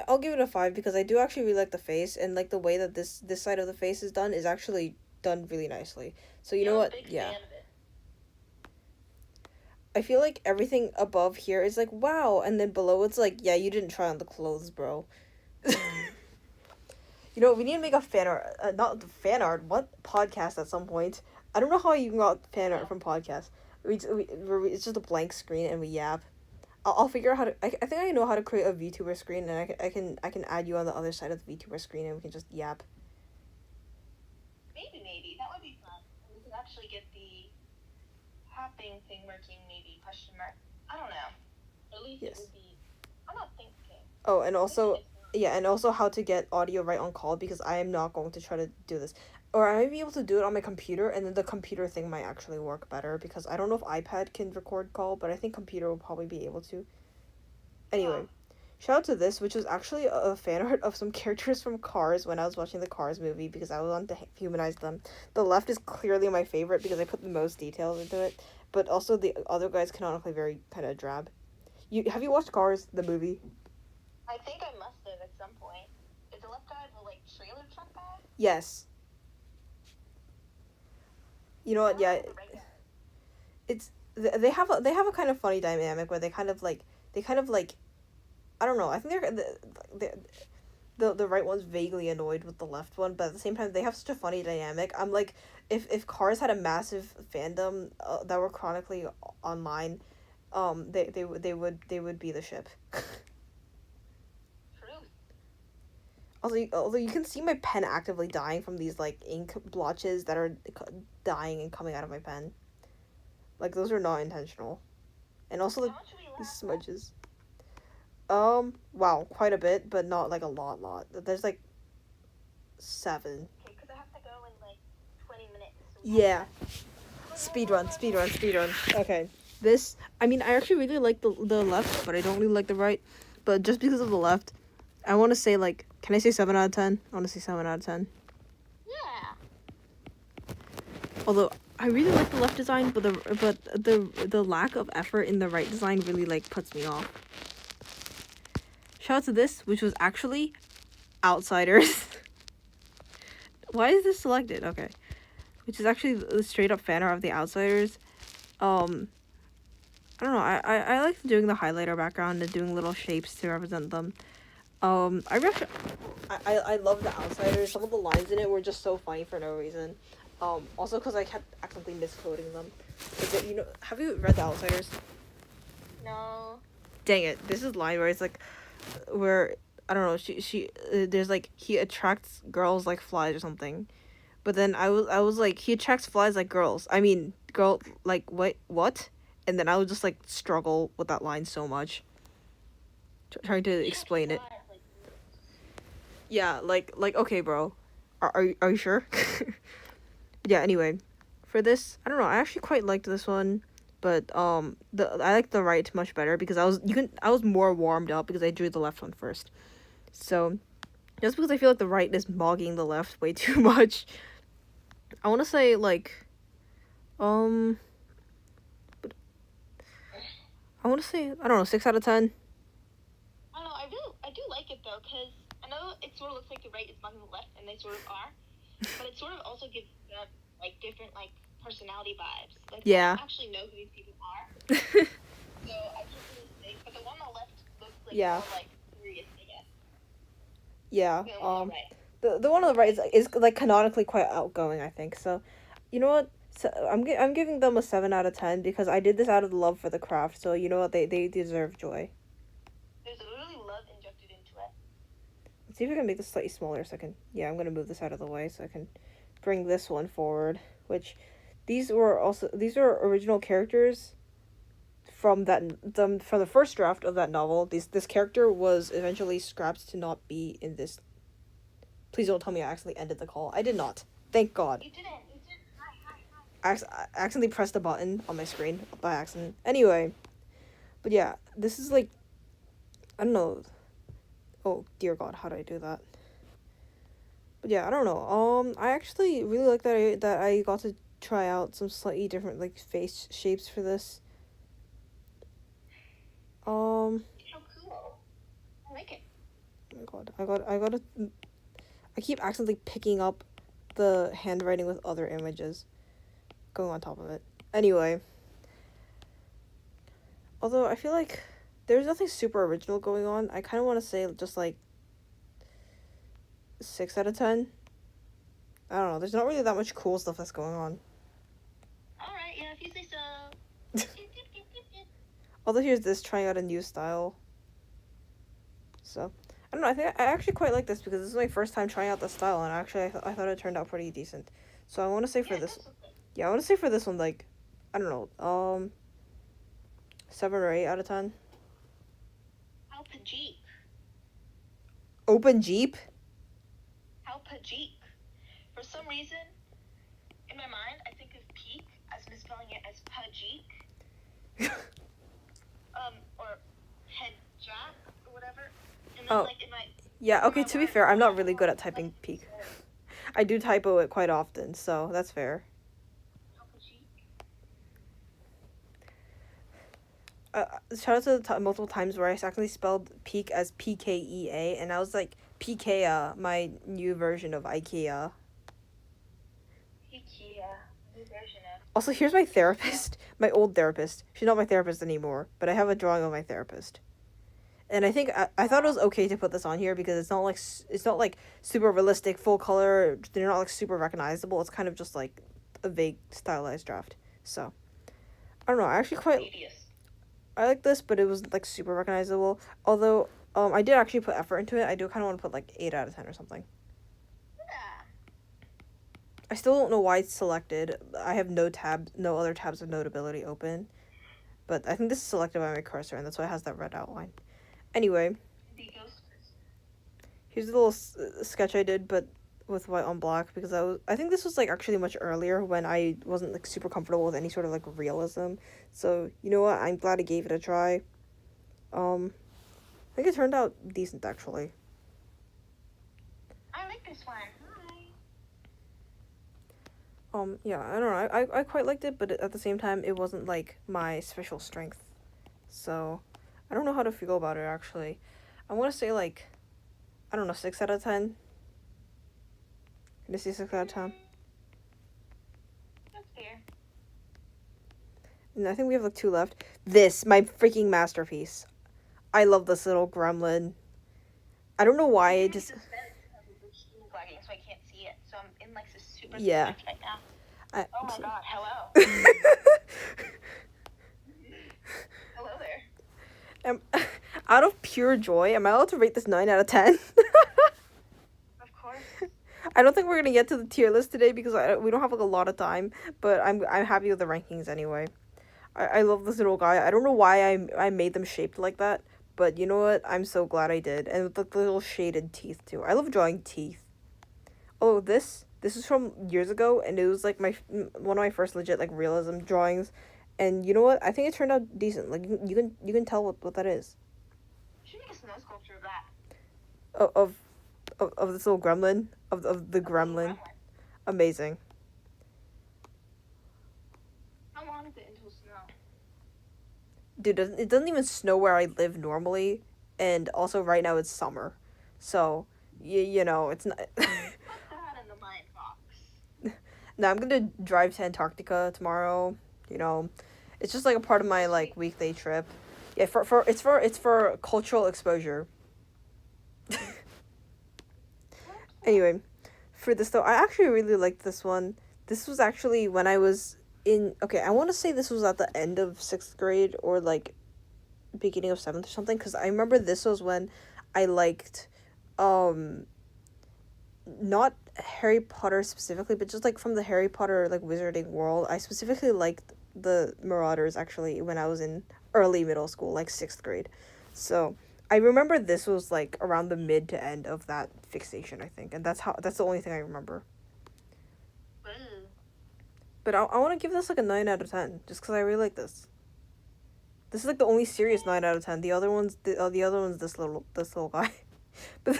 I'll give it a 5 because I do actually really like the face, and like the way that this side of the face is done is actually done really nicely. So you Yeah, know I'm a what? big Yeah. fan of it. I feel like everything above here is like wow, and then below it's like yeah, you didn't try on the clothes, bro. You know, we need to make a fan art, not fan art. What podcast at some point? I don't know how you got fan art from podcasts. It's just a blank screen and we yap. I'll figure out how to. I think I know how to create a VTuber screen, and I can add you on the other side of the VTuber screen, and we can just yap. Maybe that would be fun. And we could actually get the hopping thing working. Maybe question mark. I don't know. At least it Yes. would be. I'm not thinking. Oh, and Maybe also it's not. yeah, and also how to get audio right on call because I am not going to try to do this. Or I might be able to do it on my computer, and then the computer thing might actually work better because I don't know if iPad can record call, but I think computer will probably be able to. Anyway, shout out to this, which was actually a fan art of some characters from Cars when I was watching the Cars movie because I wanted to humanize them. The left is clearly my favorite because I put the most details into it, but also the other guys canonically very kind of drab. Have you watched Cars the movie? I think I must have at some point. Is the left guy the like trailer truck guy? Yes. You know what? I Yeah, don't know the right guy. it's they have a kind of funny dynamic where they kind of like I don't know. I think the right one's vaguely annoyed with the left one, but at the same time they have such a funny dynamic. I'm like, if Cars had a massive fandom that were chronically online, they would be the ship. Truth. Although you can see my pen actively dying from these like ink blotches that are dying and coming out of my pen. Like those are not intentional, and also How much should we these left? smudges. Wow, quite a bit, but not like a lot. There's like 7. Okay, because I have to go in like 20 minutes. So Yeah. Speed run. Okay. This, I mean, I actually really like the left, but I don't really like the right. But just because of the left, I want to say like, can I say 7 out of 10? I want to say 7 out of 10. Yeah. Although I really like the left design, but the lack of effort in the right design really like puts me off. Shout out to this, which was actually Outsiders. Why is this selected? Okay. Which is actually the straight up fan art of the Outsiders. I don't know. I like doing the highlighter background and doing little shapes to represent them. I love the Outsiders. Some of the lines in it were just so funny for no reason. Also because I kept accidentally misquoting them. Like, you know, have you read the Outsiders? No. Dang it! This is line where it's like, where I don't know. She there's like he attracts girls like flies or something, but then I was like he attracts flies like girls. I mean girl like what? And then I would just like struggle with that line so much. Trying to explain it. Yeah, like okay, bro. Are you sure? Yeah. Anyway, for this, I don't know. I actually quite liked this one, but I like the right much better because I was more warmed up because I drew the left one first. So, just because I feel like the right is mogging the left way too much, I want to say like, but I want to say I don't know 6 out of 10. I don't know. I do like it though, because I know it sort of looks like the right is bugging the left, and they sort of are, but it sort of also gives them like different like personality vibes. Like Yeah. I don't actually know who these people are, so I can't really say. But the one on the left looks like Yeah. more like serious, I guess. Yeah. The one on the right. The one on the right is like canonically quite outgoing, I think. So, you know what? So I'm giving them a 7 out of 10 because I did this out of love for the craft. So you know what? They deserve joy. There's literally love injected into it. Let's see if I can make this slightly smaller. So I can. Yeah, I'm gonna move this out of the way so I can bring this one forward. Which these are original characters from from the first draft of that novel. This character was eventually scrapped to not be in this. Please don't tell me I accidentally ended the call. I did not. Thank God. You didn't. You didn't. Hi. I accidentally pressed a button on my screen by accident. Anyway, but yeah, this is like, I don't know. Oh dear God, how did I do that? But yeah, I don't know. I actually really like that I got to try out some slightly different like face shapes for this. How cool. I like it. Oh my god, I keep accidentally picking up the handwriting with other images going on top of it. Anyway, although I feel like there's nothing super original going on, I kind of want to say just like 6 out of 10. I don't know, there's not really that much cool stuff that's going on. Alright, yeah, if you say so. Although here's this, trying out a new style. So, I don't know, I think I actually quite like this because this is my first time trying out the style, and actually I thought it turned out pretty decent. So I want to say for this, yeah, I want to say for this one, like, I don't know, 7 or 8 out of 10. Open Jeep. Open Jeep? Alpa Jeep. For some reason, in my mind, I think of peak as misspelling it as Pajik. Or head jack or whatever. And then, Oh. like, in my... Yeah, okay, to be fair, I'm not really good at typing peak. I do typo it quite often, so that's fair. Alpa Jeep. Shout out to the multiple times where I accidentally spelled peak as PKEA, and I was like, PKEA, my new version of IKEA. IKEA. New version of... Also, here's my therapist, my old therapist. She's not my therapist anymore, but I have a drawing of my therapist. And I think I thought it was okay to put this on here because it's not like super realistic, full color. They're not like super recognizable. It's kind of just like a vague stylized draft. So I don't know. I actually I like this, but it was like super recognizable. Although I did actually put effort into it. I do kind of want to put like 8 out of 10 or something. Yeah. I still don't know why it's selected. I have no other tabs of notability open, but I think this is selected by my cursor, and that's why it has that red outline. Anyway, here's a little sketch I did, but with white on black, because I think this was like actually much earlier when I wasn't like super comfortable with any sort of like realism. So you know what? I'm glad I gave it a try. I think it turned out decent actually. I like this one. Hi. Yeah, I don't know. I quite liked it, but at the same time, it wasn't like my special strength. So I don't know how to feel about it actually. I want to say like, I don't know, 6 out of 10. Can I say 6 out of 10? That's fair. And I think we have like 2 left. This, my freaking masterpiece. I love this little gremlin. I don't know why it just... So I can't see it. So I'm in like this super Yeah. right now. Oh my god, hello. Hello there. Out of pure joy, am I allowed to rate this 9 out of 10? Of course. I don't think we're gonna get to the tier list today because we don't have like a lot of time, but I'm happy with the rankings anyway. I love this little guy. I don't know why I made them shaped like that, but you know what? I'm so glad I did. And with the little shaded teeth too. I love drawing teeth. Oh, this is from years ago, and it was like one of my first legit like realism drawings. And you know what? I think it turned out decent. Like you can tell what that is. You should make a snow sculpture of that. Of this little gremlin, of the gremlin. Amazing. How long is it until snow? Dude, it doesn't even snow where I live normally, and also right now it's summer, so you know it's not. Put that in the mind box. No, I'm gonna drive to Antarctica tomorrow. You know, it's just like a part of my like weekday trip. Yeah, it's for cultural exposure. Anyway, for this though, I actually really liked this one. This was actually when I was in, okay, I want to say this was at the end of 6th grade or like beginning of 7th or something, because I remember this was when I liked not Harry Potter specifically, but just like from the Harry Potter like wizarding world. I specifically liked the Marauders actually when I was in early middle school, like 6th grade. So I remember this was like around the mid to end of that fixation, I think, and that's the only thing I remember. But I want to give this like a 9 out of 10 just because I really like this. This is like the only serious 9 out of 10. The other one's this little guy. But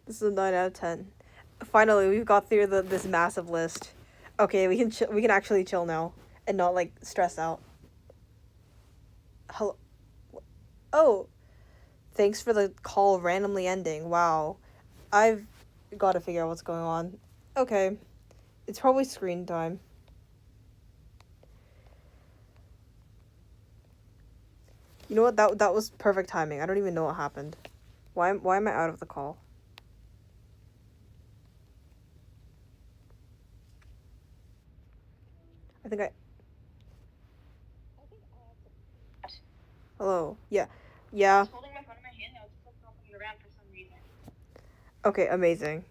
this is a 9 out of 10. Finally, we've got through this massive list. Okay, we can actually chill now and not like stress out. Hello. Oh, Thanks for the call randomly ending. Wow. I've got to figure out what's going on. Okay. It's probably screen time. You know what? That was perfect timing. I don't even know what happened. Why am I out of the call? I think I Hello. Yeah. I Yeah. was holding my phone in my hand and I was just like bumping it around for some reason. Okay, amazing.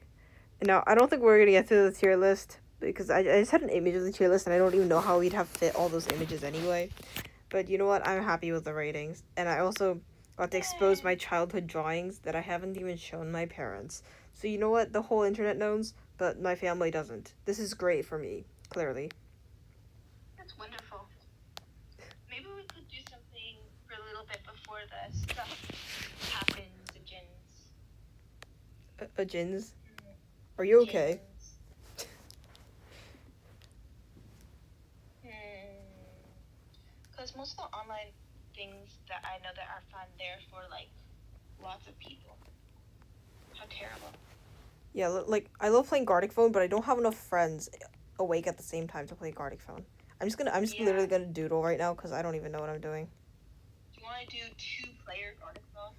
Now, I don't think we're gonna get to the tier list because I just had an image of the tier list and I don't even know how we'd have fit all those images anyway. But you know what? I'm happy with the ratings. And I also got to expose my childhood drawings that I haven't even shown my parents. So you know what? The whole internet knows, but my family doesn't. This is great for me, clearly. That's wonderful. Maybe we could do something for a little bit before the stuff happens, the gins. Jins? Are you okay? Because most of the online things that I know that are fun, they're for like lots of people. How terrible. Yeah, like I love playing Gartic Phone, but I don't have enough friends awake at the same time to play Gartic Phone. I'm just literally gonna doodle right now because I don't even know what I'm doing. Do you want to do 2-player Gartic Phone?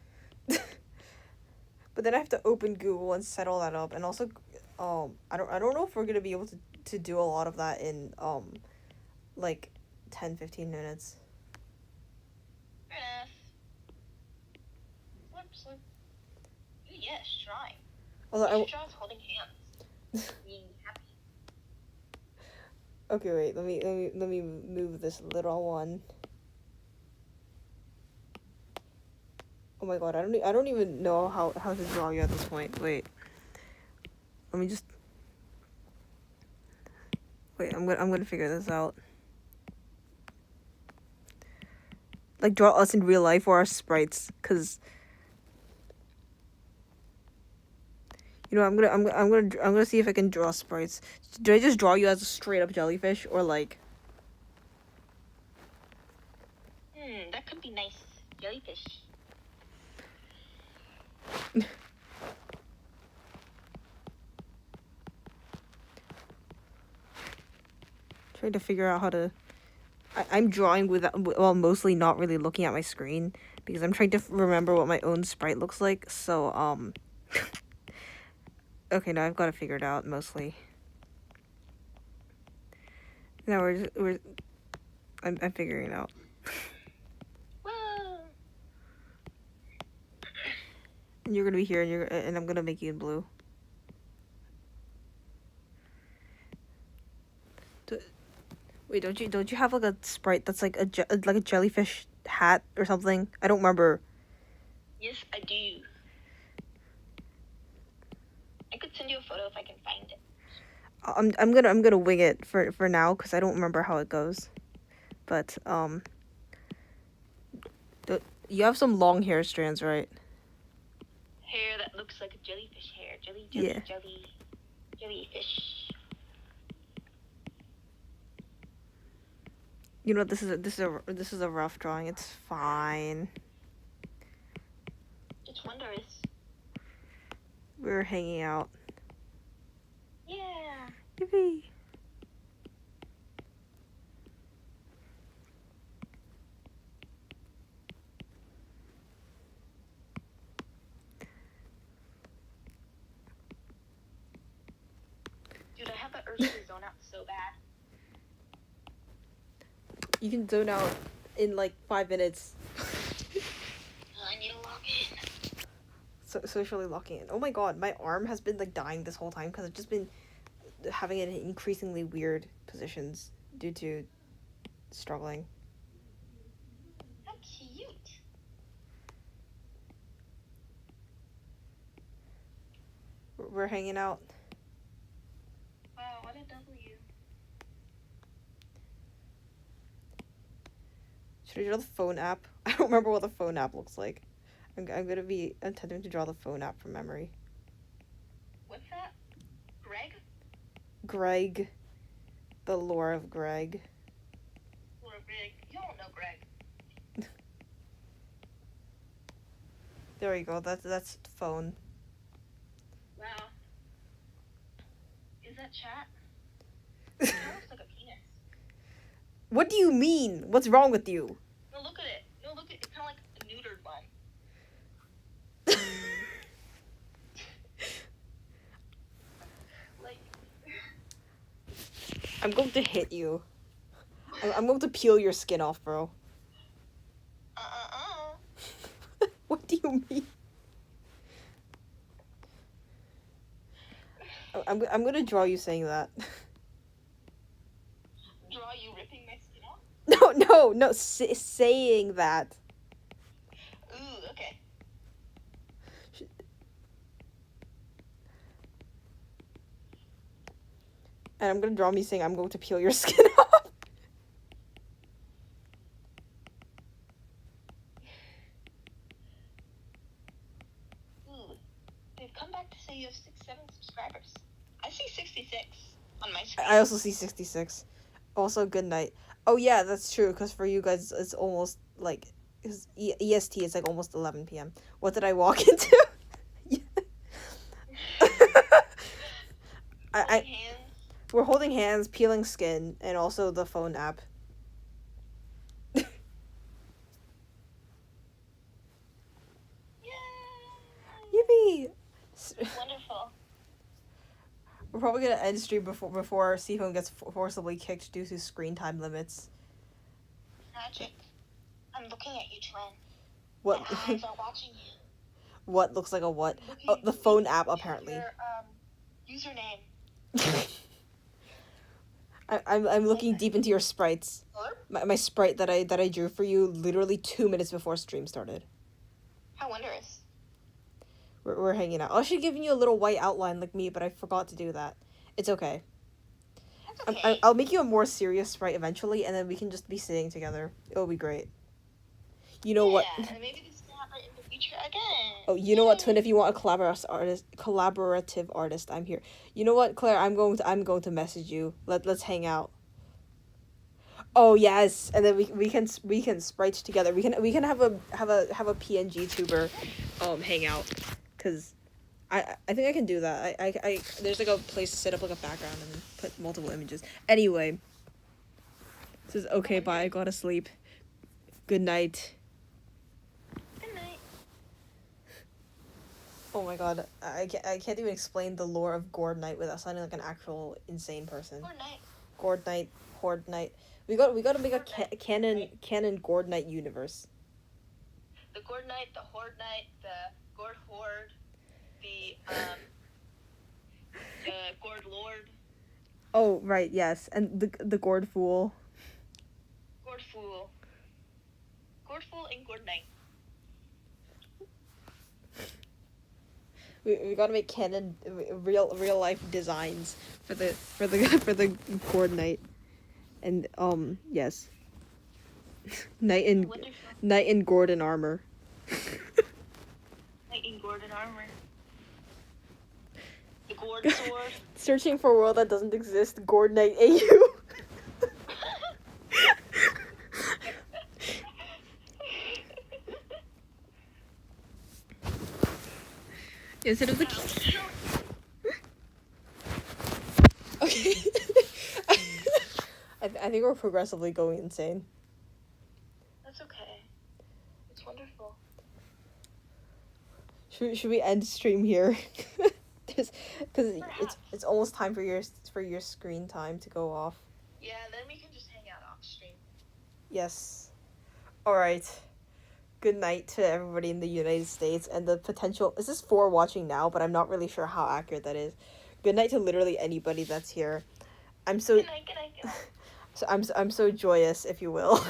But then I have to open Google and set all that up, and also, I don't know if we're gonna be able to do a lot of that in like 10-15 minutes. Fair enough. Slip. Ooh, yes, drawing. Although Draw us holding hands. Being happy. Okay, wait. Let me move this little one. Oh my god, I don't even know how to draw you at this point. Wait. Let me just wait. I'm gonna figure this out. Like draw us in real life or our sprites, cause you know I'm gonna see if I can draw sprites. Do I just draw you as a straight up jellyfish or like? That could be nice. Jellyfish. Trying to figure out how to. I'm drawing while mostly not really looking at my screen because I'm trying to remember what my own sprite looks like. So okay, now I've got to figure it out mostly. Now I'm figuring it out. Whoa. And you're gonna be here, and I'm gonna make you in blue. Wait, don't you have like a sprite that's like like a jellyfish hat or something? I don't remember. Yes, I do. I could send you a photo if I can find it. I'm gonna wing it for now because I don't remember how it goes. But you have some long hair strands, right? Hair that looks like a jellyfish hair. Yeah. Jellyfish. You know this is a rough drawing. It's fine. It's wondrous. We're hanging out. Yeah. Yippee. Dude, I have the urge to zone out so bad. You can zone out in like 5 minutes. I need to log in. Socially locking in. Oh my god, my arm has been like dying this whole time because I've just been having it in increasingly weird positions due to struggling. How cute. We're hanging out. Wow, what a W. Should I draw the phone app? I don't remember what the phone app looks like. I'm gonna be attempting to draw the phone app from memory. What's that? Greg? Greg. The lore of Greg. Or Greg? You don't know Greg. There we go. That's phone. Wow. Is that chat? It looks like a penis. What do you mean? What's wrong with you? No, look at it. No, look at it. It's kind of like a neutered one. Like. I'm going to hit you. I'm going to peel your skin off, bro. What do you mean? I'm gonna draw you saying that. Draw you ripping my skin off? No, saying that. Ooh, okay. And I'm gonna draw me saying I'm going to peel your skin off. Ooh. They've come back to say you have 67 subscribers. I see 66 on my screen. I also see 66. Also, good night. Oh yeah, that's true. Cause for you guys, it's almost like, EST. It's like almost 11 p.m. What did I walk into? Holding hands. We're holding hands, peeling skin, and also the phone app. Yay! Yippee! Wonderful. We're probably gonna end stream before seafoam gets forcibly kicked due to screen time limits. Magic. I'm looking at you, Twin. What? My eyes are watching you. What looks like a what? Looking Oh, the phone app apparently. Your username. I'm looking deep into your sprites. Hello? My sprite that I drew for you literally 2 minutes before stream started. How wondrous. We're hanging out. I should have given you a little white outline like me, but I forgot to do that. It's okay. That's okay. I'll make you a more serious sprite eventually, and then we can just be sitting together. It'll be great. You know what? Yeah, and maybe this can happen in the future again. Oh, you know what, Twin? If you want a collaborative artist, I'm here. You know what, Claire? I'm going to message you. Let's hang out. Oh yes, and then we can sprite together. We can have a PNG tuber, hang out, cause I think I can do that. I there's like a place to set up like a background and then put multiple images. Anyway, this is okay. Bye. I gotta sleep. Good night. Good night. Oh my god, I can't even explain the lore of Gord Knight without sounding like an actual insane person. Good night. Gord Knight, Horde Knight. We got to make a canon Gord Knight universe. The Gord Knight, the Horde Knight, the Gord Horde, the Gord Lord. Oh right, yes, and the Gord Fool. Gord Fool. Gord Fool and Gord Knight. We gotta make canon real life designs for the Gord Knight, and yes, Knight in Gordon armor. Knight in Gordon armor. The Gord sword. Searching for a world that doesn't exist. Gord Knight AU. Instead of the okay. I think we're progressively going insane. That's okay. It's wonderful. Should we end stream here? Because it's almost time for your screen time to go off. Yeah, then we can just hang out off stream. Yes. All right. Good night to everybody in the United States and the potential. This is for watching now, but I'm not really sure how accurate that is. Good night to literally anybody that's here. I'm so. Good night, good night, good night. So I'm so joyous, if you will.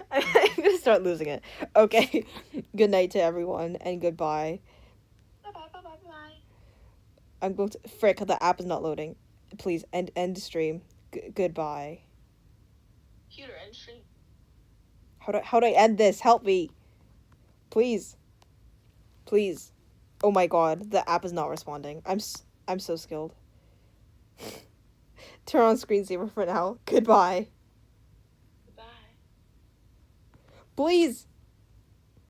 I'm gonna start losing it. Okay. Good night to everyone and goodbye. Bye. I'm going to frick. The app is not loading. Please end stream. Goodbye. Computer end stream. How do I end this? Help me. Please. Oh my god, the app is not responding. I'm so skilled. Turn on screensaver for now. Goodbye. Bye. Please.